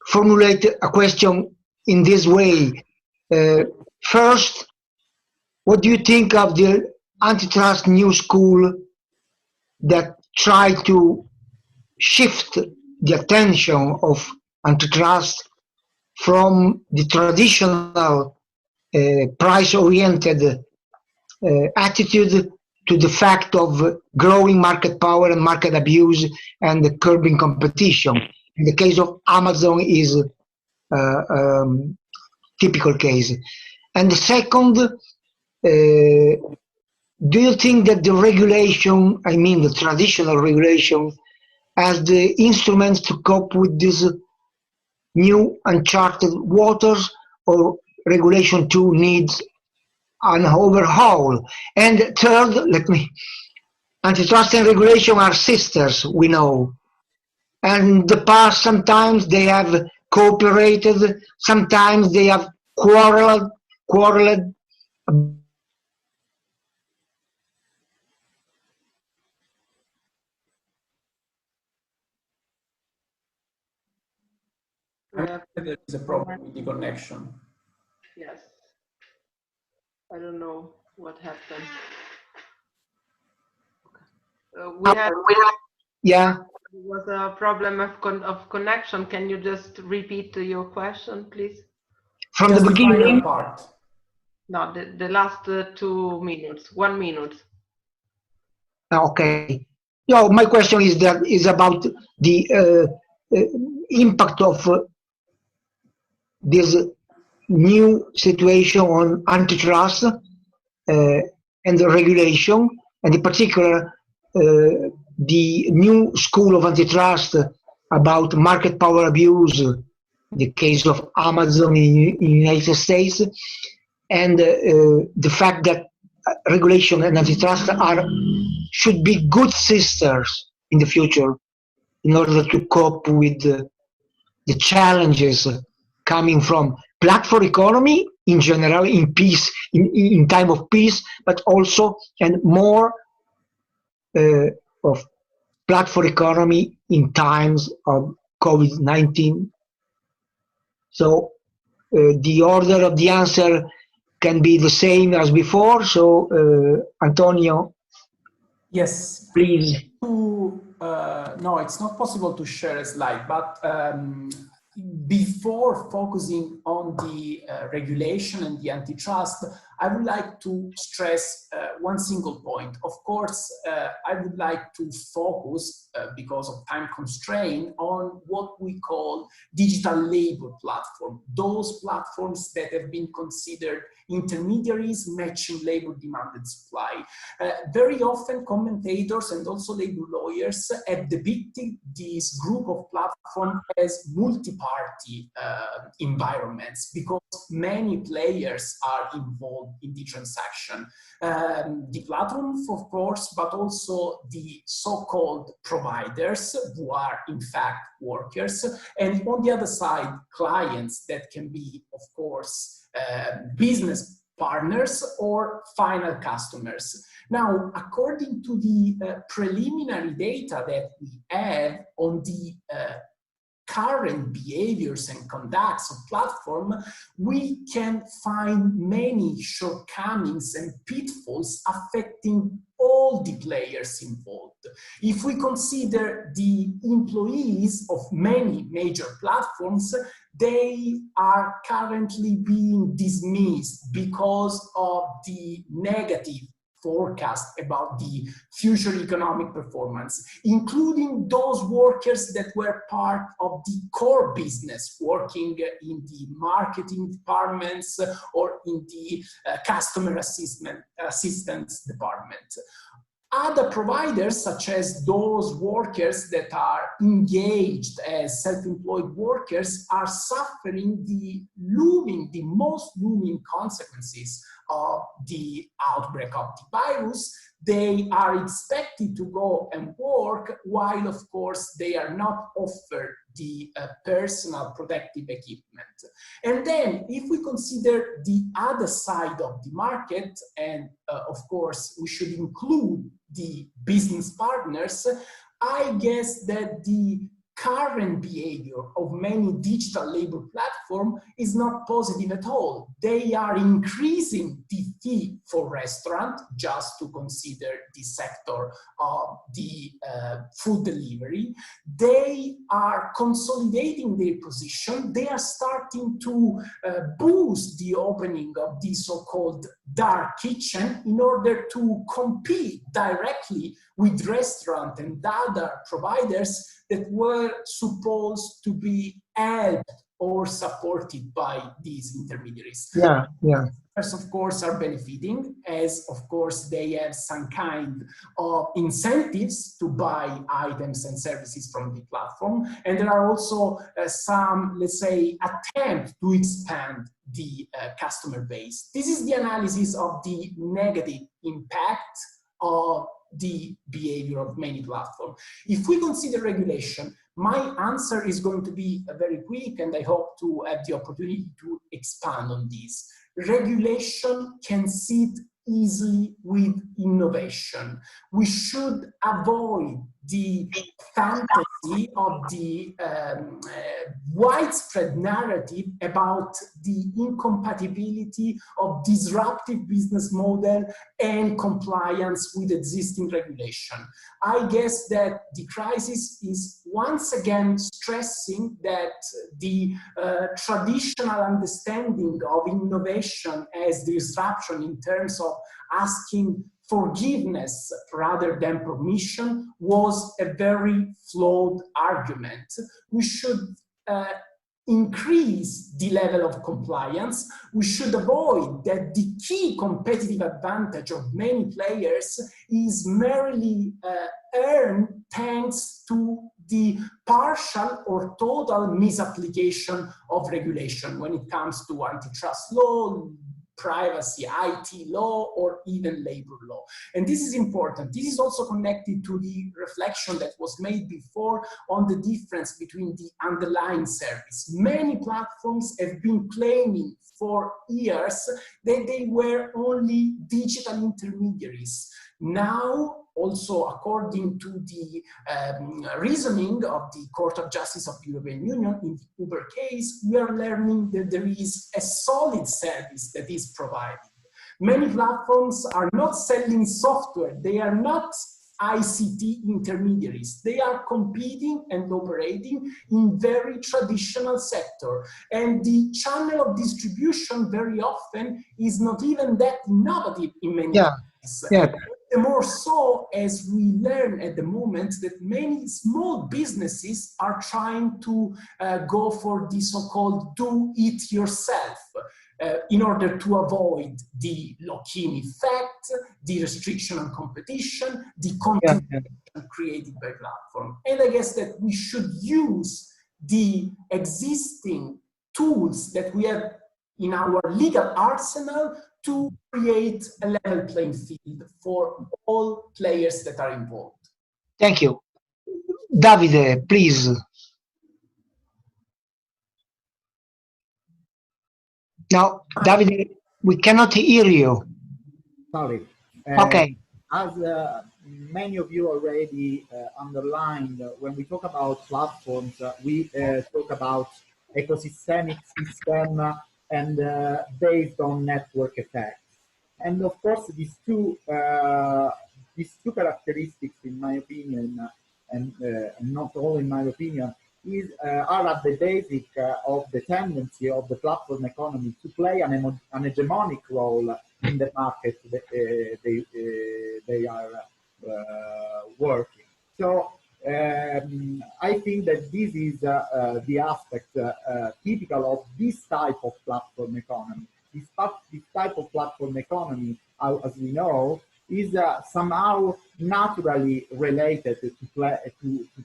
S5: formulate a question in this way. First, what do you think of the antitrust new school that tried to shift the attention of antitrust from the traditional price-oriented attitude to the fact of growing market power and market abuse and curbing competition? In the case of Amazon is typical case. And the second, do you think that the regulation, I mean the traditional regulation, has the instruments to cope with this new uncharted waters, or regulation 2 needs an overhaul? And third, antitrust and regulation are sisters, we know. And in the past, sometimes they have cooperated, sometimes they have quarreled.
S2: There is a problem with the connection.
S1: Yes. I don't know what happened.
S5: Yeah.
S1: There was a problem of connection. Can you just repeat your question, please?
S5: From
S2: Just
S5: the beginning?
S2: final part.
S1: No, the last 2 minutes, 1 minute.
S5: Okay. No, my question is about the impact of this new situation on antitrust and the regulation, and in particular the new school of antitrust about market power abuse, the case of Amazon in United States, and the fact that regulation and antitrust should be good sisters in the future in order to cope with the challenges coming from platform economy in general, in peace, in time of peace, but also and more of platform economy in times of COVID-19. So the order of the answer can be the same as before. So Antonio,
S2: yes,
S5: please.
S2: No, it's not possible to share a slide, but before focusing on the regulation and the antitrust, I would like to stress one single point. Of course, I would like to focus, because of time constraint, on what we call digital labor platform, those platforms that have been considered intermediaries matching labor demand and supply. Very often commentators and also labor lawyers have depicted this group of platforms as multi-party environments because many players are involved in the transaction. The platforms, of course, but also the so-called providers who are in fact workers, and on the other side, clients that can be, of course, business partners or final customers. Now, according to the preliminary data that we have on the current behaviors and conducts of platform, we can find many shortcomings and pitfalls affecting all the players involved. If we consider the employees of many major platforms, they are currently being dismissed because of the negative forecast about the future economic performance, including those workers that were part of the core business, working in the marketing departments or in the customer assistance department. Other providers, such as those workers that are engaged as self-employed workers, are suffering the most looming consequences of the outbreak of the virus. They are expected to go and work while, of course, they are not offered the personal protective equipment. And then if we consider the other side of the market, and of course we should include the business partners, I guess that the current behavior of many digital labor platforms is not positive at all. They are increasing the fee for restaurant, just to consider the sector of the food delivery. They are consolidating their position. They are starting to boost the opening of the so-called dark kitchen in order to compete directly with restaurants and other providers that were supposed to be helped or supported by these intermediaries.
S5: Yeah.
S2: Of course, are benefiting, as of course they have some kind of incentives to buy items and services from the platform, and there are also some, let's say, attempts to expand the customer base. This is the analysis of the negative impact of the behavior of many platforms. If we consider regulation, my answer is going to be very quick, and I hope to have the opportunity to expand on this. Regulation can sit easily with innovation. We should avoid the fantasy of the widespread narrative about the incompatibility of disruptive business model and compliance with existing regulation. I guess that the crisis is once again stressing that the traditional understanding of innovation as disruption in terms of asking forgiveness rather than permission was a very flawed argument. We should increase the level of compliance. We should avoid that the key competitive advantage of many players is merely earned thanks to the partial or total misapplication of regulation when it comes to antitrust law, privacy, IT law, or even labor law. And this is important. This is also connected to the reflection that was made before on the difference between the underlying service. Many platforms have been claiming for years that they were only digital intermediaries. Now, also according to the reasoning of the Court of Justice of the European Union in the Uber case, we are learning that there is a solid service that is provided. Many platforms are not selling software, they are not ICT intermediaries. They are competing and operating in very traditional sector. And the channel of distribution very often is not even that innovative in many cases.
S5: Yeah.
S2: The more so as we learn at the moment that many small businesses are trying to go for the so-called do-it-yourself in order to avoid the lock-in effect, the restriction on competition, the content created by platform. And I guess that we should use the existing tools that we have in our legal arsenal to create a level playing field for all players that are involved.
S5: Thank you. Davide, please. Now, Davide, we cannot hear you.
S3: Sorry.
S5: Okay.
S3: As many of you already underlined, when we talk about platforms, we talk about ecosystemic system and based on network effects. And of course, these two characteristics, in my opinion, and not all in my opinion, are at the basic of the tendency of the platform economy to play an hegemonic role in the market that they are working. So I think that this is the aspect typical of this type of platform economy. This type of platform economy, as we know, is somehow naturally related to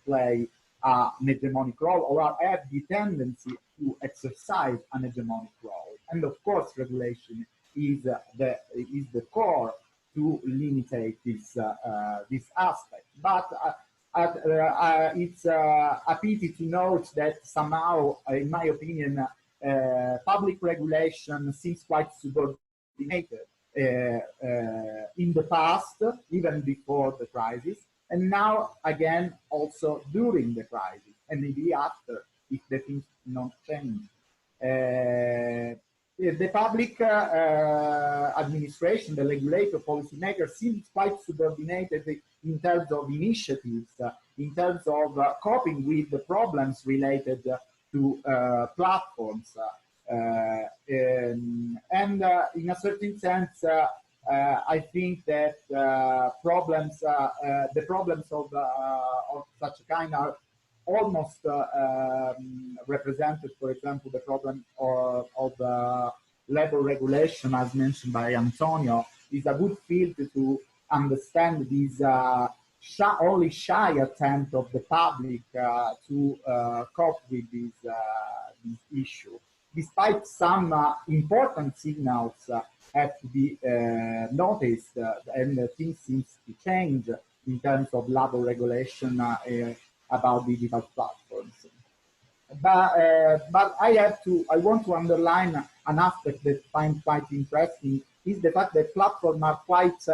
S3: play an hegemonic role, or have the tendency to exercise an hegemonic role. And of course, regulation is the core to limitate this aspect. But it's a pity to note that somehow, in my opinion, public regulation seems quite subordinated in the past, even before the crisis, and now again also during the crisis, and maybe after, if the things not change. The public administration, the regulator, policymaker seems quite subordinated in terms of initiatives, in terms of coping with the problems related to platforms. And in a certain sense, I think that the problems of such a kind are almost represented. For example, the problem of labor regulation, as mentioned by Antonio, is a good field to understand these only shy attempt of the public to cope with this issue. Despite some important signals have to be noticed, and things seem to change in terms of labor regulation about digital platforms. But I want to underline an aspect that I find quite interesting, is the fact that platforms are quite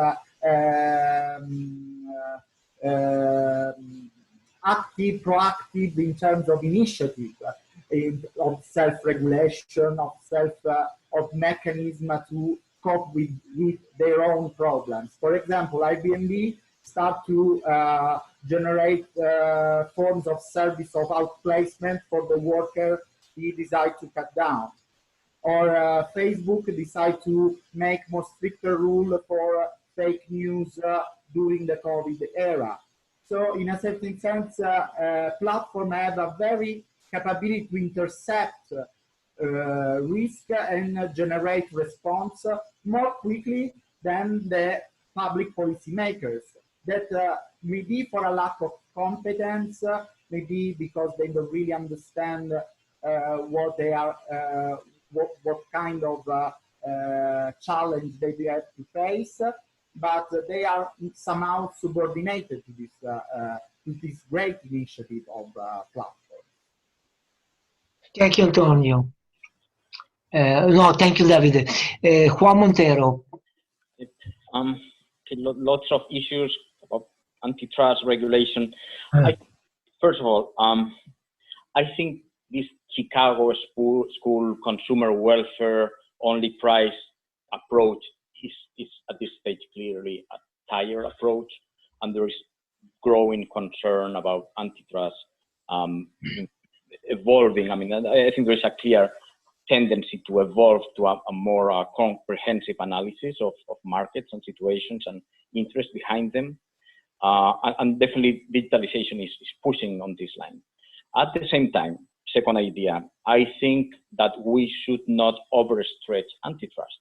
S3: active, proactive in terms of initiative, of self-regulation, of mechanism to cope with their own problems. For example, Airbnb start to generate forms of service of outplacement for the worker he decide to cut down. Or Facebook decide to make more stricter rule for fake news during the COVID era. So in a certain sense, platforms have a very capability to intercept risk and generate response more quickly than the public policymakers that maybe for a lack of competence maybe because they don't really understand what they are, what kind of challenge they have to face, but they are somehow subordinated to this great initiative of platform.
S5: Thank you, Antonio. No, thank you, Davide. Juan Montero.
S4: Lots of issues about antitrust regulation. First of all, I think this Chicago school consumer welfare only price approach is at this stage clearly a tired approach, and there is growing concern about antitrust evolving. I mean, I think there is a clear tendency to evolve to a more comprehensive analysis of markets and situations and interest behind them. And definitely digitalization is pushing on this line. At the same time, second idea, I think that we should not overstretch antitrust.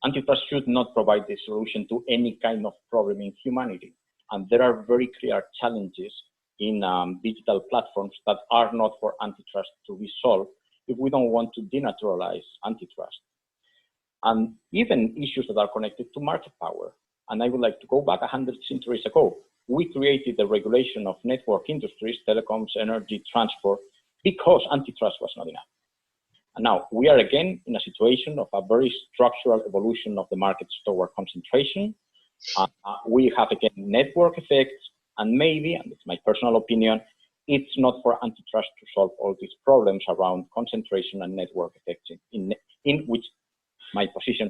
S4: Antitrust should not provide the solution to any kind of problem in humanity. And there are very clear challenges in digital platforms that are not for antitrust to be solved if we don't want to denaturalize antitrust. And even issues that are connected to market power. And I would like to go back 100 centuries ago. We created the regulation of network industries, telecoms, energy, transport, because antitrust was not enough. And now we are again in a situation of a very structural evolution of the markets toward concentration. We have again network effects, and maybe, and it's my personal opinion, it's not for antitrust to solve all these problems around concentration and network effects, in which my position,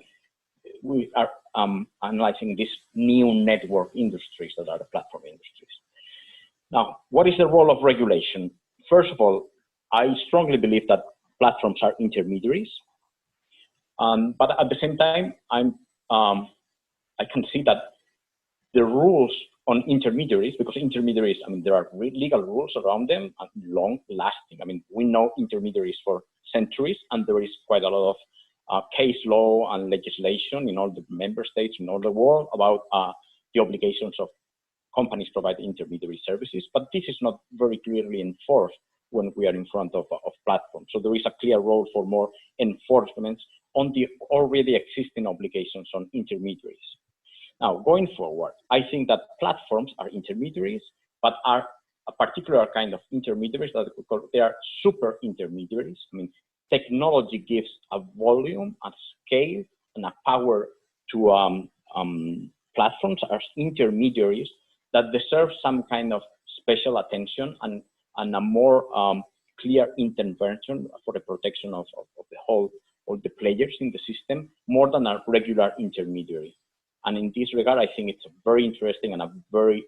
S4: we are analyzing these new network industries that are the platform industries. Now, what is the role of regulation? First of all, I strongly believe that platforms are intermediaries, but at the same time, I can see that the rules on intermediaries, because intermediaries, I mean, there are legal rules around them and long lasting. I mean, we know intermediaries for centuries, and there is quite a lot of case law and legislation in all the member states in all the world about the obligations of companies providing intermediary services, but this is not very clearly enforced when we are in front of platforms. So there is a clear role for more enforcement on the already existing obligations on intermediaries. Now, going forward, I think that platforms are intermediaries, but are a particular kind of intermediaries that we call, they are super intermediaries. I mean, technology gives a volume, a scale, and a power to platforms as intermediaries that deserve some kind of special attention and a more clear intervention for the protection of the whole, all the players in the system, more than a regular intermediary. And in this regard, I think it's a very interesting and a very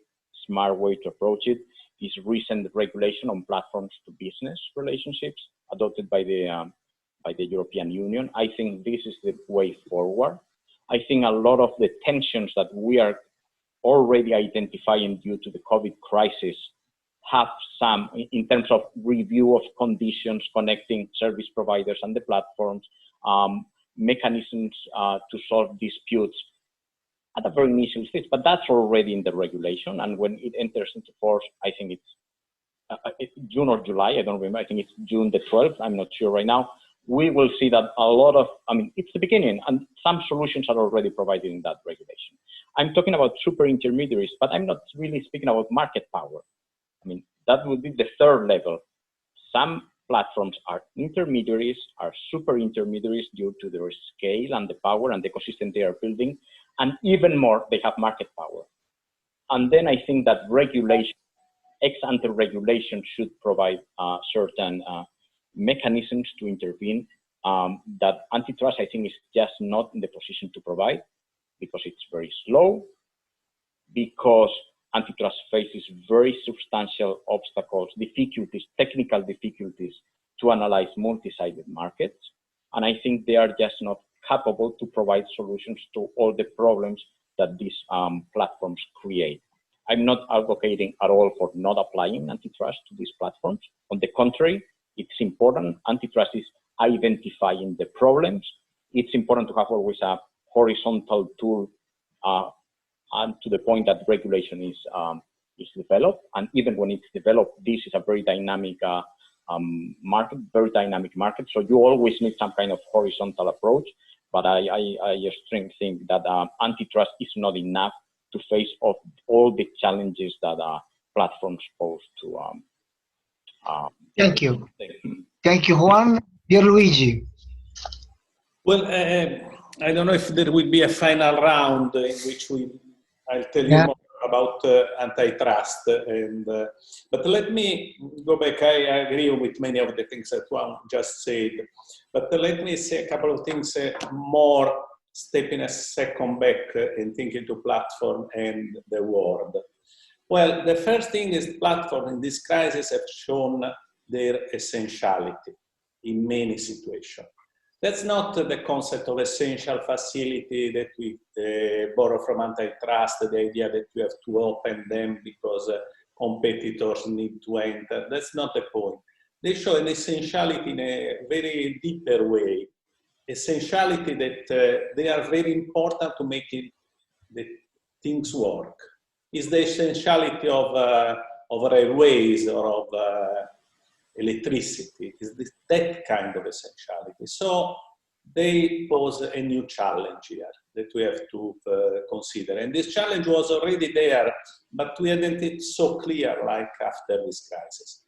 S4: smart way to approach it. This recent regulation on platforms to business relationships adopted by the European Union, I think this is the way forward. I think a lot of the tensions that we are already identifying due to the COVID crisis have some, in terms of review of conditions connecting service providers and the platforms, mechanisms to solve disputes at a very initial stage, but that's already in the regulation. And when it enters into force, I think it's June or July, I don't remember, I think it's June the 12th, I'm not sure right now, we will see that a lot of, I mean, it's the beginning, and some solutions are already provided in that regulation. I'm talking about super intermediaries, but I'm not really speaking about market power. I mean, that would be the third level. Some platforms are intermediaries, are super intermediaries due to their scale and the power and the ecosystem they are building. And even more, they have market power. And then I think that regulation, ex-ante regulation should provide certain mechanisms to intervene that antitrust, I think, is just not in the position to provide because it's very slow, because antitrust faces very substantial obstacles, difficulties, technical difficulties to analyze multi-sided markets. And I think they are just not capable to provide solutions to all the problems that these platforms create. I'm not advocating at all for not applying antitrust to these platforms. On the contrary, it's important. Antitrust is identifying the problems. It's important to have always a horizontal tool and to the point that regulation is is developed. And even when it's developed, this is a very dynamic market. So you always need some kind of horizontal approach. But I just think that antitrust is not enough to face off all the challenges that platforms pose to.
S5: Thank you. Thank you, Juan. Pierluigi.
S6: Well, I don't know if there will be a final round in which I'll tell you more about antitrust. But let me go back. I agree with many of the things that Juan just said. But let me say a couple of things more, stepping a second back and thinking to platform and the world. Well, the first thing is platforms in this crisis have shown their essentiality in many situations. That's not the concept of essential facility that we borrow from antitrust, the idea that you have to open them because competitors need to enter. That's not the point. They show an essentiality in a very deeper way. Essentiality that they are very important to make the things work. Is the essentiality of railways or of electricity. Is that kind of essentiality. So they pose a new challenge here that we have to consider. And this challenge was already there, but we hadn't it so clear like after this crisis.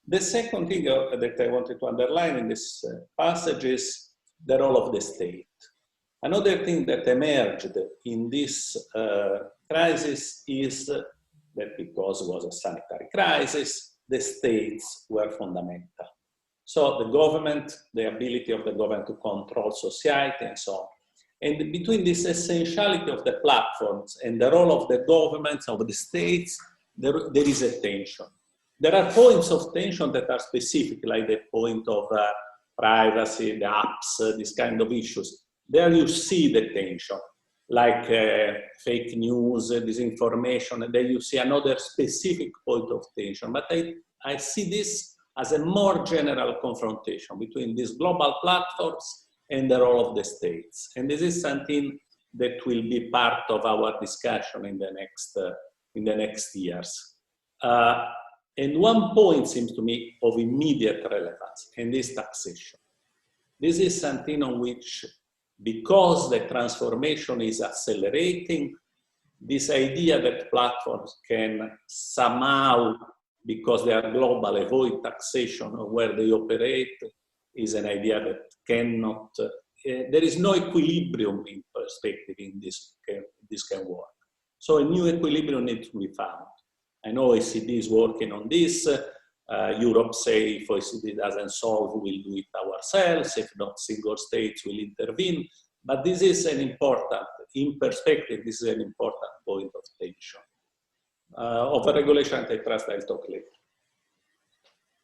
S6: The second thing that I wanted to underline in this passage is the role of the state. Another thing that emerged in this crisis is that because it was a sanitary crisis, the states were fundamental. So the government, the ability of the government to control society and so on. And between this essentiality of the platforms and the role of the governments, of the states, there is a tension. There are points of tension that are specific, like the point of privacy, the apps, these kind of issues. There you see the tension, like fake news, disinformation, and then you see another specific point of tension. But I see this as a more general confrontation between these global platforms and the role of the states. And this is something that will be part of our discussion in the next years. And one point seems to me of immediate relevance, and this taxation. This is something on which, because the transformation is accelerating, this idea that platforms can somehow, because they are global, avoid taxation of where they operate is an idea that cannot, there is no equilibrium in perspective in this can work. So a new equilibrium needs to be found. I know OECD is working on this. Europe say if OECD doesn't solve, we will do it ourselves. If not, single states will intervene. But this is an important, in perspective, this is an important point of tension. Of regulation antitrust, I'll talk later.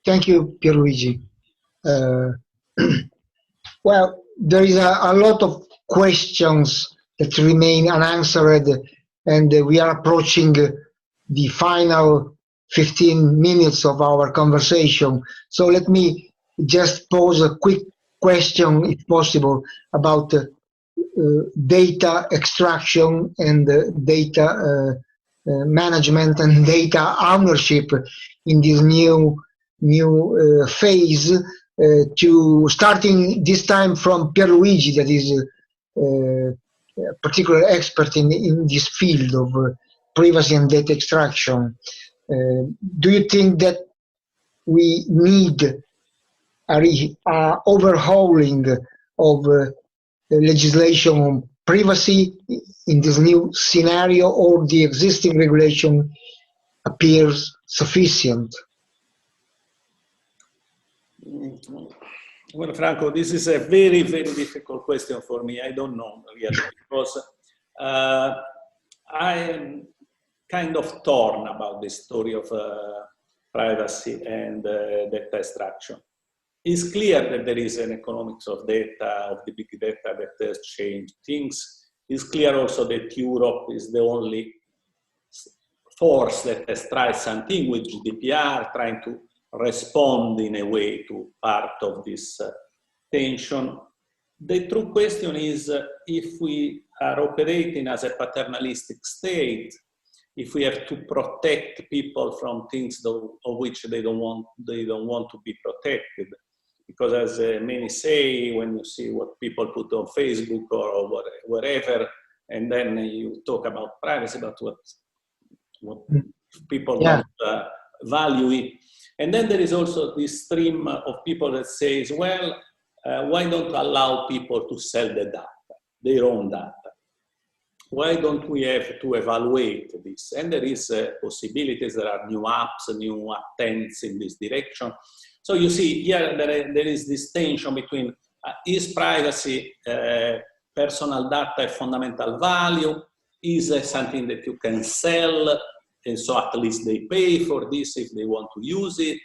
S5: Thank you, Pierluigi. Well, there is a lot of questions that remain unanswered, and we are approaching the final 15 minutes of our conversation. So let me just pose a quick question, if possible, about data extraction and data management and data ownership in this new phase, to starting this time from Pierluigi, that is a particular expert in this field of privacy and data extraction. Do you think that we need a overhauling of legislation on privacy in this new scenario, or the existing regulation appears sufficient?
S6: Well, Franco, this is a very, very difficult question for me. I don't know really, because I am kind of torn about the story of privacy and data extraction. It's clear that there is an economics of data, of the big data that has changed things. It's clear also that Europe is the only force that has tried something with GDPR, trying to respond in a way to part of this tension. The true question is if we are operating as a paternalistic state, if we have to protect people from things of which they don't want to be protected. Because as many say, when you see what people put on Facebook or whatever, and then you talk about privacy, about what people don't value it. And then there is also this stream of people that says, well, why don't allow people to sell the data, their own data? Why don't we have to evaluate this? And there is possibilities. There are new apps, new attempts in this direction. So you see here there is this tension between is privacy, personal data a fundamental value? Is something that you can sell? And so at least they pay for this if they want to use it.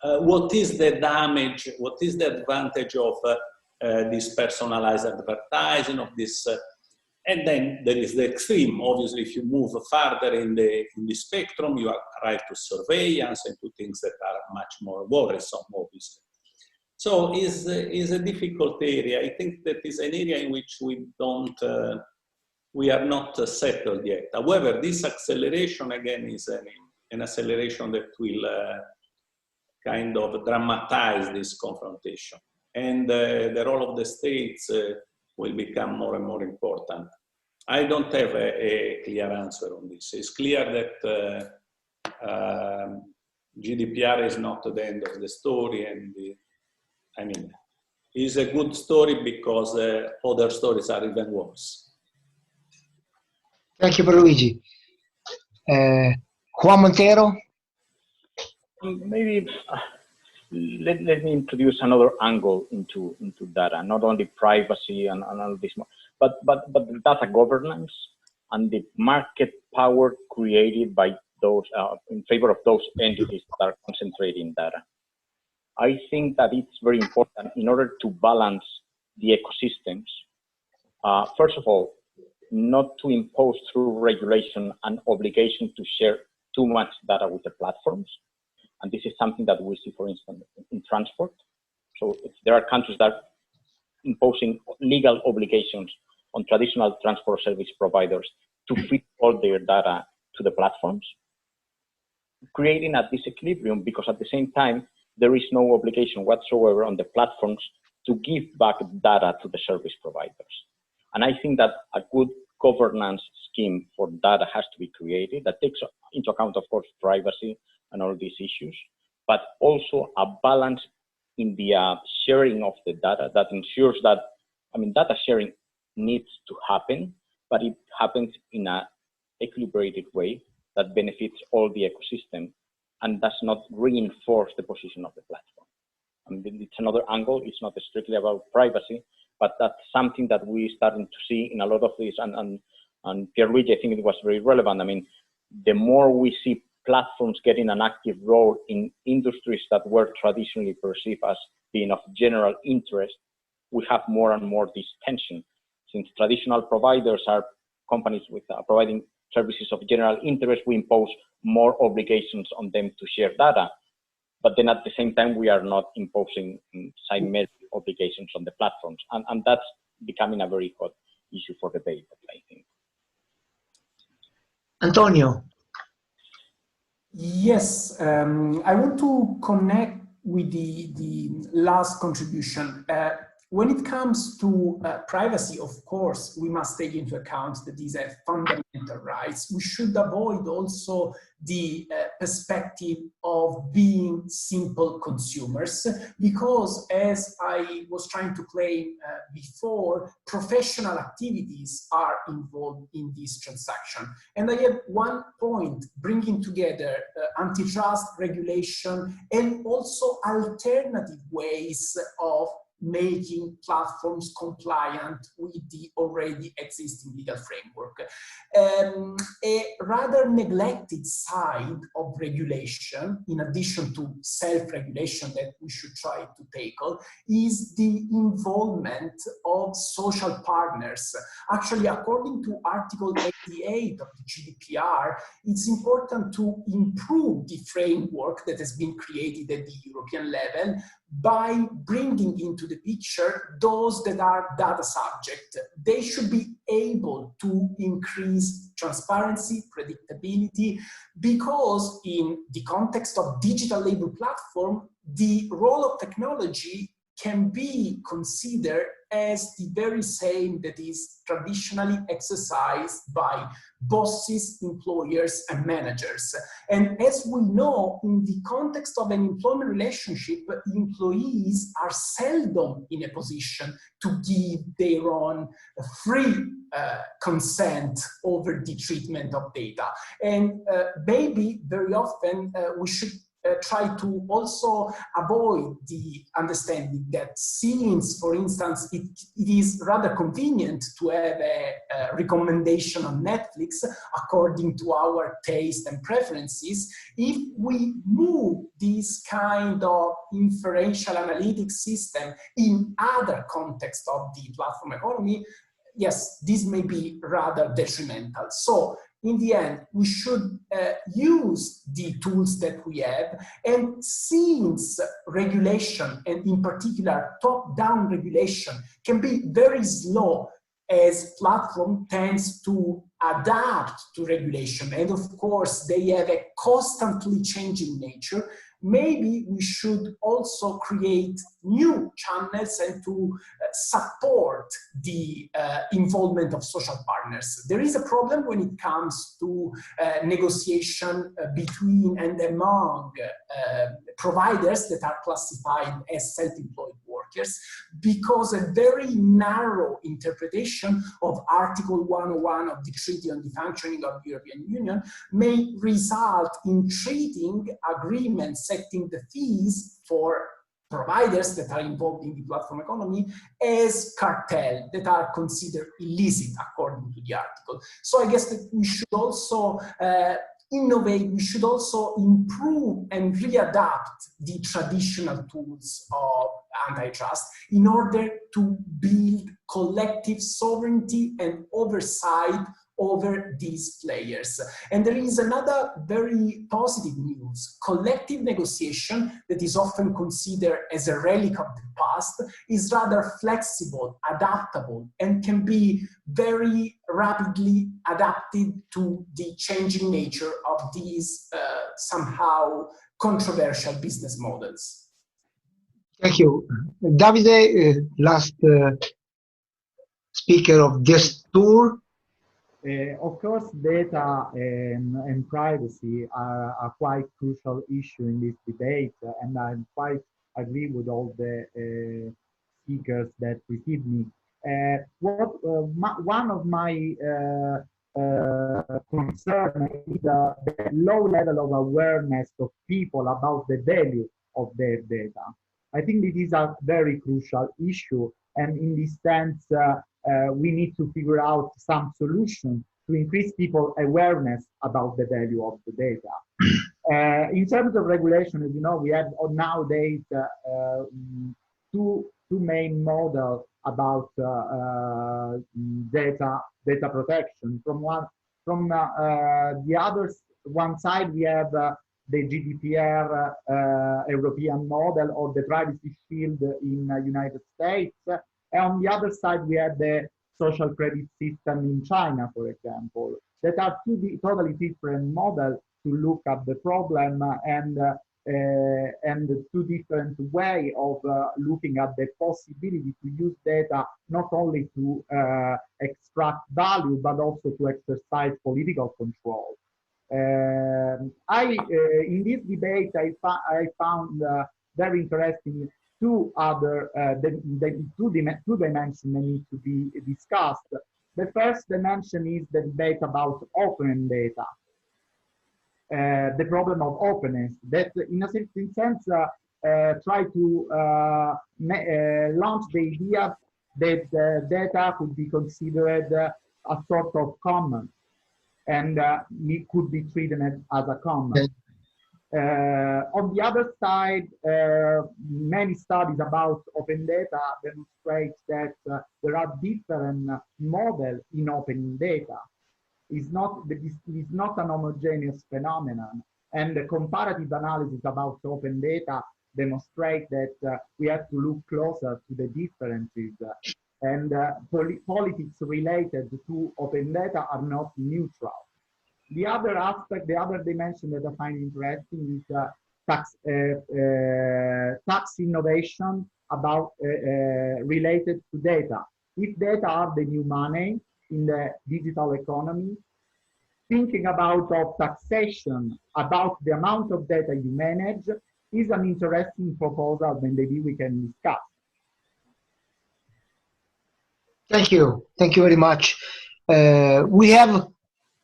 S6: What is the damage? What is the advantage of this personalized advertising, of this? And then there is the extreme. Obviously, if you move further in the spectrum, you arrive to surveillance and to things that are much more worrisome, obviously. So is a difficult area. I think that is an area in which we are not settled yet. However, this acceleration again is an acceleration that will kind of dramatize this confrontation, and the role of the states will become more and more important. I don't have a clear answer on this. It's clear that GDPR is not the end of the story, and I mean, it's a good story because other stories are even worse.
S5: Thank you, Luigi. Juan Montero?
S4: Maybe let me introduce another angle into data, not only privacy and all this, but the data governance and the market power created by those in favor of those entities that are concentrating data. I think that it's very important in order to balance the ecosystems. First of all, not to impose through regulation an obligation to share too much data with the platforms. And this is something that we see, for instance, in transport. So there are countries that are imposing legal obligations on traditional transport service providers to feed all their data to the platforms, creating a disequilibrium because at the same time, there is no obligation whatsoever on the platforms to give back data to the service providers. And I think that a good governance scheme for data has to be created that takes into account, of course, privacy and all these issues, but also a balance in the sharing of the data that ensures that, I mean, data sharing needs to happen, but it happens in an equilibrated way that benefits all the ecosystem and does not reinforce the position of the platform. I mean, it's another angle. It's not strictly about privacy, but that's something that we're starting to see in a lot of this. And Pierluigi, I think it was very relevant. I mean, the more we see platforms getting an active role in industries that were traditionally perceived as being of general interest, we have more and more this tension. Since traditional providers are companies with providing services of general interest, we impose more obligations on them to share data. But then at the same time, we are not imposing symmetric obligations on the platforms. And that's becoming a very hot issue for debate, I think.
S5: Antonio?
S2: Yes, I want to connect with the last contribution. When it comes to privacy, of course, we must take into account that these are fundamental rights. We should avoid also the perspective of being simple consumers, because as I was trying to claim before, professional activities are involved in this transaction. And I have one point bringing together antitrust regulation and also alternative ways of making platforms compliant with the already existing legal framework. A rather neglected side of regulation, in addition to self-regulation that we should try to tackle, is the involvement of social partners. Actually, according to Article 88 of the GDPR, it's important to improve the framework that has been created at the European level, by bringing into the picture those that are data subject. They should be able to increase transparency, predictability, because in the context of digital labor platform, the role of technology can be considered as the very same that is traditionally exercised by bosses, employers, and managers. And as we know, in the context of an employment relationship, employees are seldom in a position to give their own free consent over the treatment of data. And maybe very often we should try to also avoid the understanding that since, for instance, it is rather convenient to have a recommendation on Netflix according to our taste and preferences, if we move this kind of inferential analytics system in other contexts of the platform economy, yes, this may be rather detrimental. So in the end, we should use the tools that we have, and since regulation, and in particular top-down regulation, can be very slow as platform tends to adapt to regulation, and of course they have a constantly changing nature, maybe we should also create new channels and to support the involvement of social partners. There is a problem when it comes to negotiation between and among providers that are classified as self-employed workers, because a very narrow interpretation of Article 101 of the Treaty on the Functioning of the European Union may result in treating agreements setting the fees for providers that are involved in the platform economy as cartel that are considered illicit according to the article. So I guess that we should also innovate, we should also improve and readapt the traditional tools of antitrust in order to build collective sovereignty and oversight over these players. And there is another very positive news. Collective negotiation, that is often considered as a relic of the past, is rather flexible, adaptable, and can be very rapidly adapted to the changing nature of these somehow controversial business models.
S5: Thank you. Davide, last speaker of this tour.
S3: Of course, data and privacy are a quite crucial issue in this debate, and I quite agree with all the speakers that precede me. One of my concerns is the low level of awareness of people about the value of their data. I think it is a very crucial issue, and in this sense, we need to figure out some solution to increase people's awareness about the value of the data. In terms of regulation, as you know, we have nowadays two main models about data protection. From the other one side, we have the GDPR European model, or the privacy shield in the United States. And on the other side, we have the social credit system in China, for example, that are two totally different models to look at the problem, and two different ways of looking at the possibility to use data not only to extract value, but also to exercise political control. In this debate, I found very interesting two other two dimensions that need to be discussed. The first dimension is the debate about open data, the problem of openness, that in a certain sense try to launch the idea that data could be considered a sort of common, and it could be treated as a common. On the other side, many studies about open data demonstrate that there are different models in open data. It's not an homogeneous phenomenon, and the comparative analysis about open data demonstrate that we have to look closer to the differences and politics related to open data are not neutral. The other aspect, the other dimension that I find interesting is tax innovation about related to data. If data are the new money in the digital economy, thinking about taxation, about the amount of data you manage, is an interesting proposal that maybe we can discuss.
S5: Thank you. Thank you very much. We have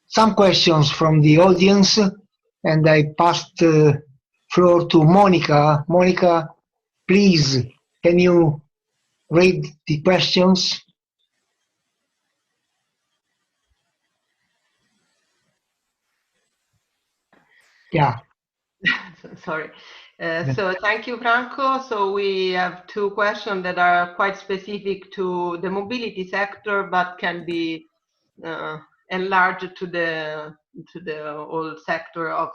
S5: some questions from the audience, and I pass the floor to Monica. Monica, please, can you read the questions? Yeah.
S1: Sorry. So thank you, Franco. So we have two questions that are quite specific to the mobility sector, but can be enlarged to the whole sector of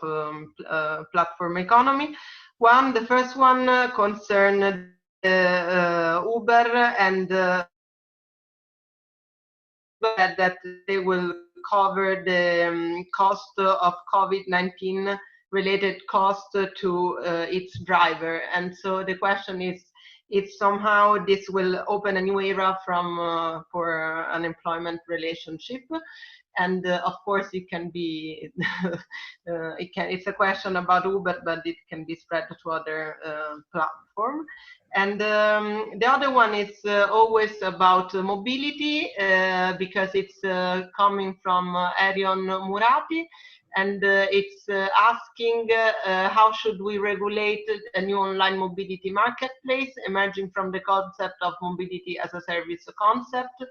S1: platform economy. The first one concerned Uber and that they will cover the cost of COVID-19 related cost to its driver. And so the question is if somehow this will open a new era for an employment relationship. And of course it can be it's a question about Uber, but it can be spread to other platforms. And the other one is always about mobility because it's coming from Arion Murati, and it's asking how should we regulate a new online mobility marketplace emerging from the concept of mobility as a service concept.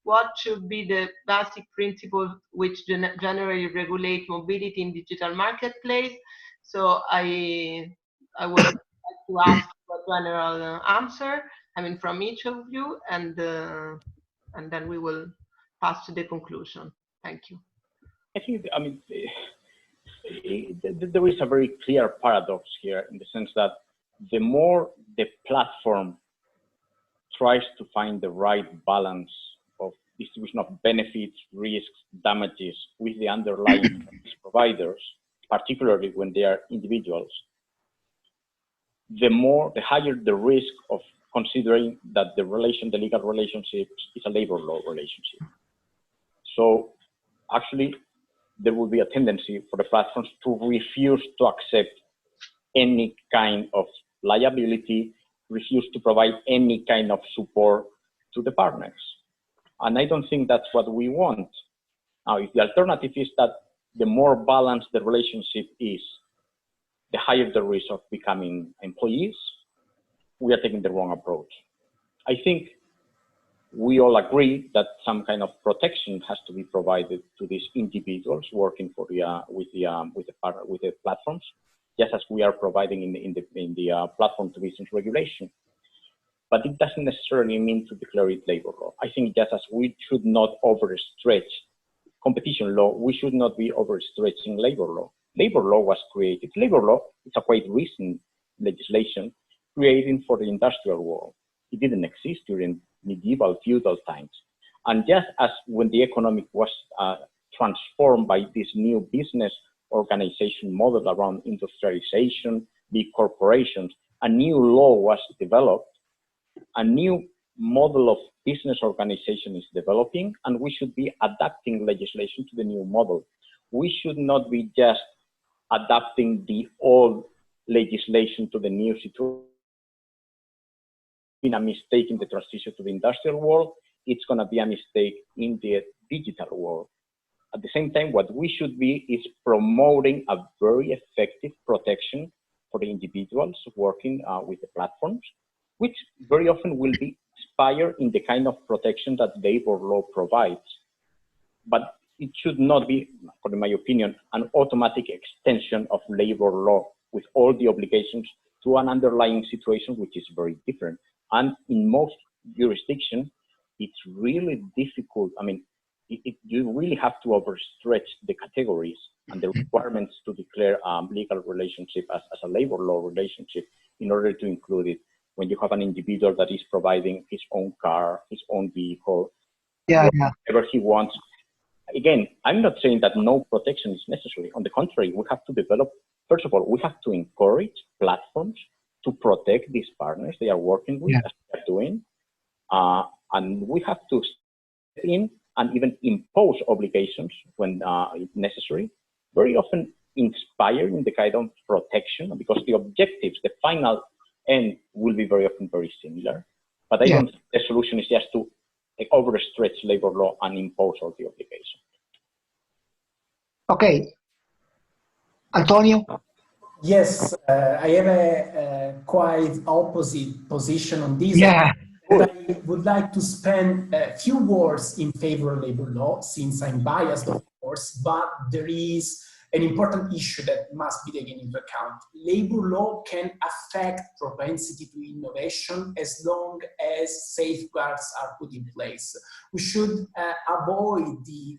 S1: What should be the basic principles which generally regulate mobility in digital marketplace? So I would like to ask a general answer, I mean, from each of you, and then we will pass to the conclusion. Thank you.
S4: I think, I mean, there is a very clear paradox here in the sense that the more the platform tries to find the right balance of distribution of benefits, risks, damages with the underlying service providers, particularly when they are individuals, the higher the risk of considering that the legal relationship is a labor law relationship. So actually, there will be a tendency for the platforms to refuse to accept any kind of liability, refuse to provide any kind of support to the partners. And I don't think that's what we want. Now, if the alternative is that the more balanced the relationship is, the higher the risk of becoming employees, we are taking the wrong approach. I think we all agree that some kind of protection has to be provided to these individuals working for with the platforms, just as we are providing in the platform to business regulation. But it doesn't necessarily mean to declare it labor law. I think just as we should not overstretch competition law, we should not be overstretching labor law. Labor law was created. Labor law is a quite recent legislation created for the industrial world. It didn't exist during medieval feudal times. And just as when the economic was transformed by this new business organization model around industrialization, big corporations, a new law was developed, a new model of business organization is developing, and we should be adapting legislation to the new model. We should not be just adapting the old legislation to the new situation. Been a mistake in the transition to the industrial world, it's going to be a mistake in the digital world. At the same time, what we should be is promoting a very effective protection for the individuals working with the platforms, which very often will be inspired in the kind of protection that labor law provides. But it should not be, according to my opinion, an automatic extension of labor law with all the obligations to an underlying situation which is very different. And in most jurisdictions, it's really difficult. I mean, you really have to overstretch the categories and the requirements to declare legal relationship as a labor law relationship in order to include it when you have an individual that is providing his own car, his own vehicle, whatever he wants. Again, I'm not saying that no protection is necessary. On the contrary, we have to develop, first of all, we have to encourage platforms to protect these partners they are working with, as they are doing. And we have to step in and even impose obligations when necessary, very often inspiring the kind of protection, because the objectives, the final end will be very often very similar. But I don't think the solution is just to overstretch labor law and impose all the obligations.
S5: Okay. Antonio?
S2: Yes, I have a quite opposite position on this.
S5: Yeah.
S2: But I would like to spend a few words in favor of labor law, since I'm biased, of course, but there is an important issue that must be taken into account. Labor law can affect propensity to innovation as long as safeguards are put in place. We should avoid the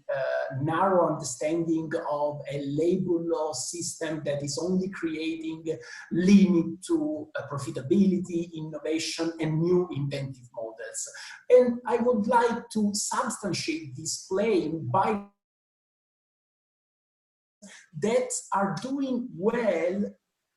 S2: narrow understanding of a labor law system that is only creating limit to profitability, innovation, and new inventive models. And I would like to substantiate this claim by that are doing well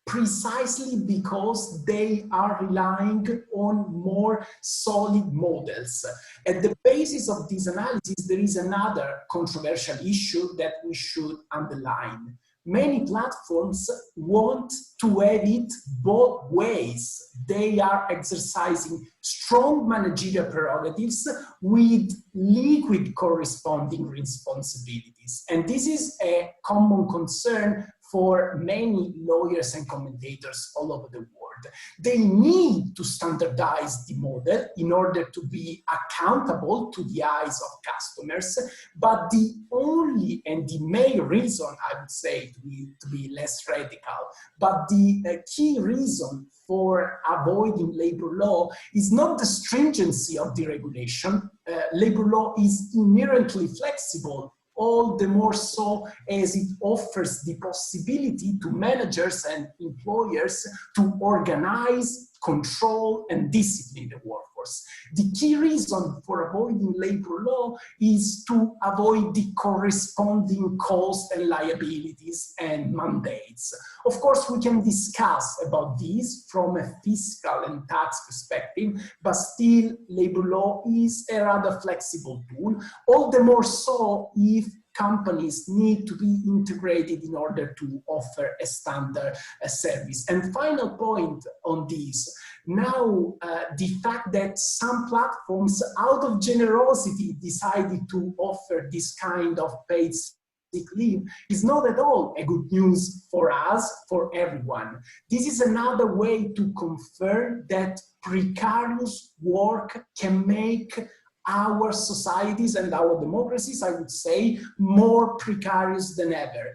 S2: precisely because they are relying on more solid models. At the basis of this analysis, there is another controversial issue that we should underline. Many platforms want to have it both ways. They are exercising strong managerial prerogatives with liquid corresponding responsibilities. And this is a common concern for many lawyers and commentators all over the world. They need to standardize the model in order to be accountable to the eyes of customers, but the only and the main reason, I would say, to be less radical, but the key reason for avoiding labor law is not the stringency of the regulation. Labor law is inherently flexible, all the more so as it offers the possibility to managers and employers to organize, control, and discipline the workforce. The key reason for avoiding labor law is to avoid the corresponding costs and liabilities and mandates. Of course, we can discuss about this from a fiscal and tax perspective, but still labor law is a rather flexible tool, all the more so if companies need to be integrated in order to offer a standard service. And final point on this, now the fact that some platforms out of generosity decided to offer this kind of paid sick leave is not at all a good news for us, for everyone. This is another way to confirm that precarious work can make our societies and our democracies, I would say, more precarious than ever.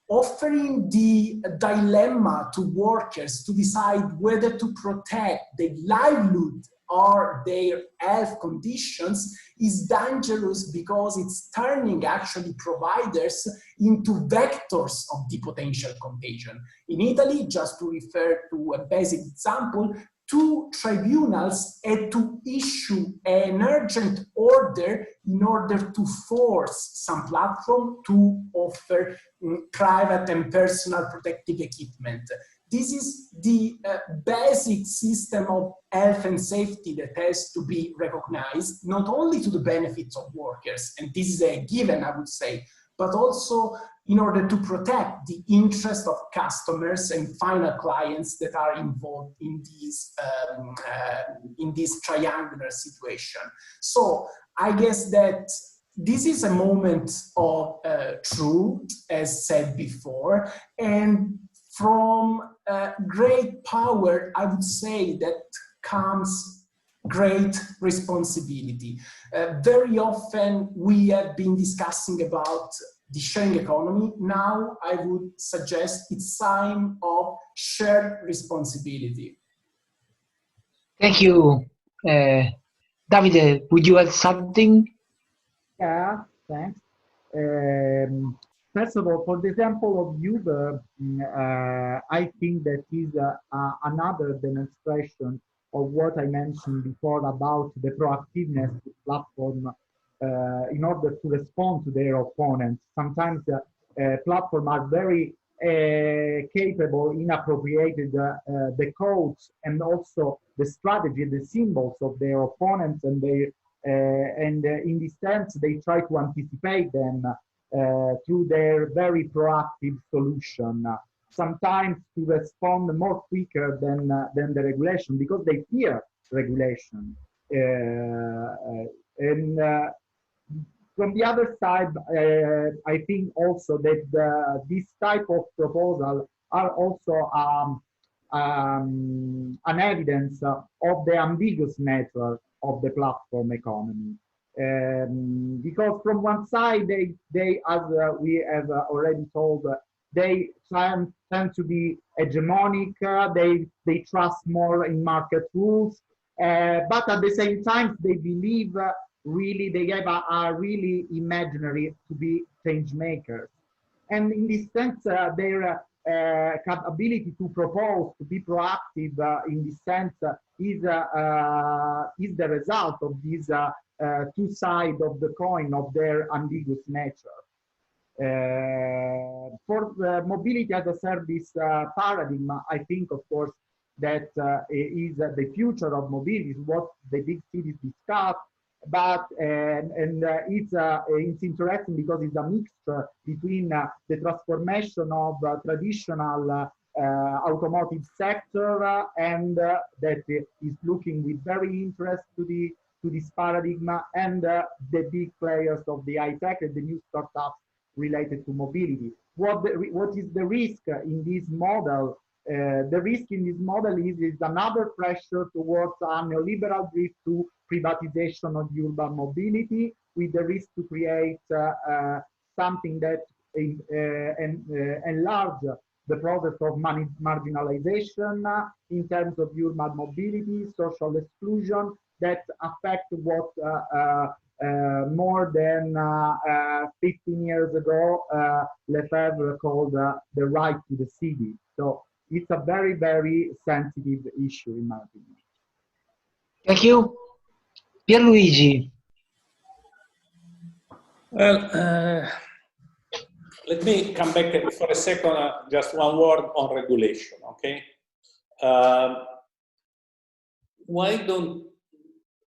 S2: Offering the dilemma to workers to decide whether to protect their livelihood or their health conditions is dangerous because it's turning actually providers into vectors of the potential contagion. In Italy, just to refer to a basic example, 2 tribunals had to issue an urgent order in order to force some platform to offer private and personal protective equipment. This is the basic system of health and safety that has to be recognized, not only to the benefits of workers, and this is a given, I would say, but also in order to protect the interest of customers and final clients that are involved in this triangular situation. So I guess that this is a moment of truth, as said before, and from great power, I would say that comes great responsibility. Very often we have been discussing about the sharing economy. Now I would suggest it's time of shared responsibility.
S5: Thank you. Davide, would you add something?
S3: Yeah, thanks. First of all, for the example of Uber, I think that is another demonstration of what I mentioned before about the proactiveness of the platform in order to respond to their opponents. Sometimes platforms are very capable in appropriating the codes and also the strategy, the symbols of their opponents, and they in this sense they try to anticipate them through their very proactive solution. Sometimes to respond more quicker than the regulation because they fear regulation. And from the other side, I think also that this type of proposal are also an evidence of the ambiguous nature of the platform economy. Because from one side, they as we have already told, they tend to be hegemonic, they trust more in market rules, but at the same time, they believe really they have a really imaginary to be change makers. And in this sense, their ability to propose, to be proactive in this sense is the result of these two sides of the coin of their ambiguous nature. For the mobility as a service paradigm, I think, of course, that is the future of mobility, is what the big cities discuss. But it's interesting because it's a mixture between the transformation of traditional automotive sector and that is looking with very interest to this paradigm, and the big players of the high tech and the new startups related to mobility. What is the risk in this model? The risk in this model is another pressure towards a neoliberal drift to privatization of urban mobility, with the risk to create something that enlarge the process of marginalization in terms of urban mobility, social exclusion, that affect what more than 15 years ago Lefebvre called the right to the city. So it's a very, very sensitive issue in my opinion.
S5: Thank you. Pierluigi.
S6: Well, let me come back for a second, just one word on regulation, okay? Why don't,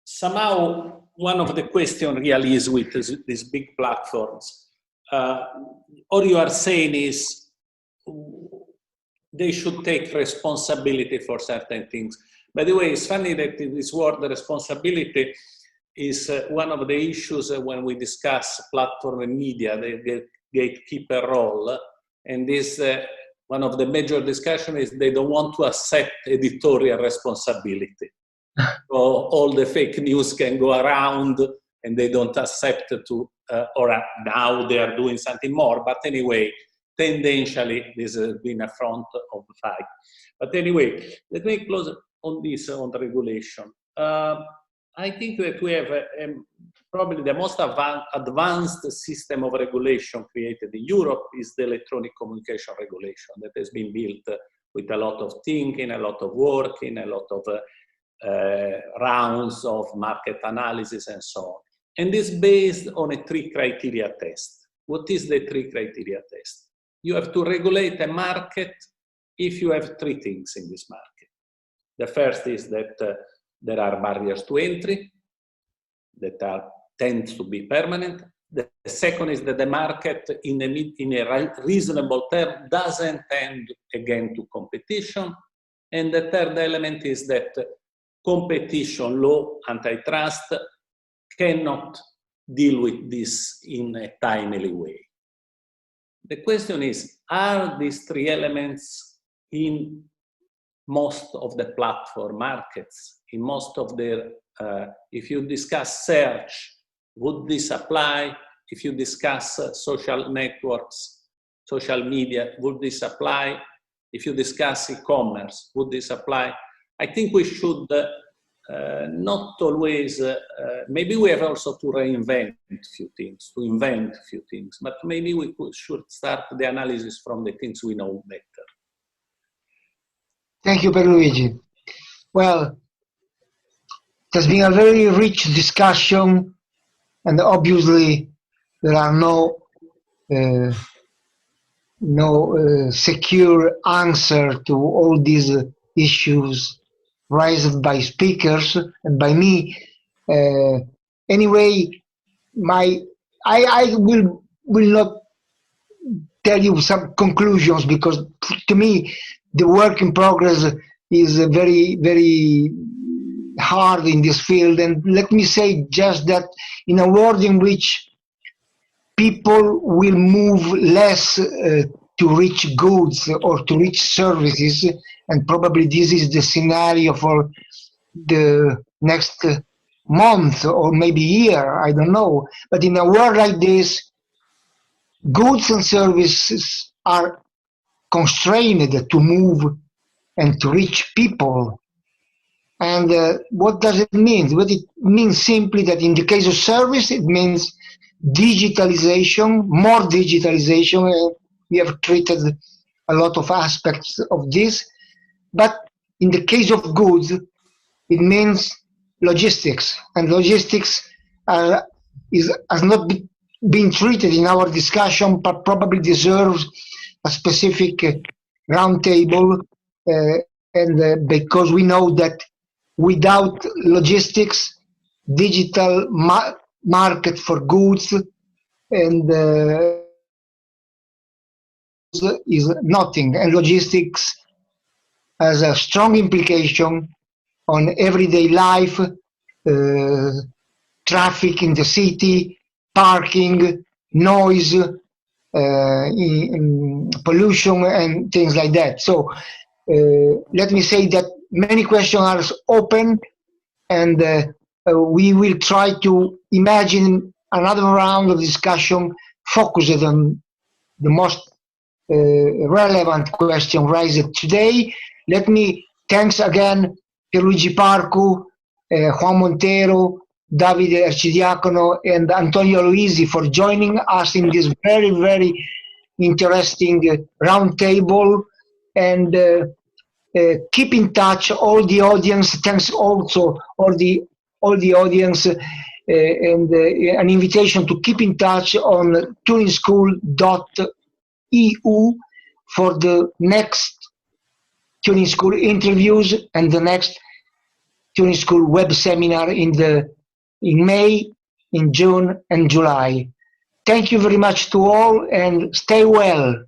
S6: somehow, one of the questions really is with these big platforms. All you are saying is they should take responsibility for certain things. By the way, it's funny that this word responsibility is one of the issues when we discuss platform and media, the gatekeeper role. And this, one of the major discussions is they don't want to accept editorial responsibility. So all the fake news can go around and they don't accept to, or now they are doing something more. But anyway, tendentially, this has been a front of the fight. But anyway, let me close on this, on the regulation. I think that we have probably the most advanced system of regulation created in Europe is the electronic communication regulation that has been built with a lot of thinking, a lot of working, a lot of rounds of market analysis and so on. And is based on a 3 criteria test. What is the 3 criteria test? You have to regulate a market if you have 3 things in this market. The first is that there are barriers to entry that tend to be permanent. The second is that the market in a reasonable term doesn't tend again to competition. And the third element is that competition law, antitrust, cannot deal with this in a timely way. The question is, are these 3 elements in most of the platform markets, in most of their, if you discuss search, would this apply? If you discuss social networks, social media, would this apply? If you discuss e-commerce, would this apply? I think we should not always, maybe we have also to reinvent a few things, to invent a few things, but maybe we should start the analysis from the things we know better.
S5: Thank you, Pierluigi. Well, it has been a very rich discussion, and obviously there are no secure answer to all these issues raised by speakers and by me. Anyway, I will not tell you some conclusions, because to me the work in progress is very, very hard in this field. And let me say just that in a world in which people will move less to reach goods or to reach services, and probably this is the scenario for the next month or maybe year, I don't know. But in a world like this, goods and services are constrained to move and to reach people. And what does it mean? Well, it means simply that in the case of service, it means digitalization, more digitalization. We have treated a lot of aspects of this. But in the case of goods, it means logistics. And logistics has not been treated in our discussion, but probably deserves a specific roundtable. Because we know that without logistics, digital market for goods and is nothing. And logistics has a strong implication on everyday life, traffic in the city, parking, noise, pollution, and things like that. So let me say that many questions are open, and we will try to imagine another round of discussion focused on the most relevant question raised today. Let me thanks again Pierluigi Parcu, Juan Montero, Davide Arcidiacono, and Antonio Luisi for joining us in this very, very interesting roundtable. And keep in touch, all the audience. Thanks also all the audience, and an invitation to keep in touch on tuningschool.eu for the next Tuning School interviews and the next Tuning School web seminar in May, in June, and July. Thank you very much to all, and stay well.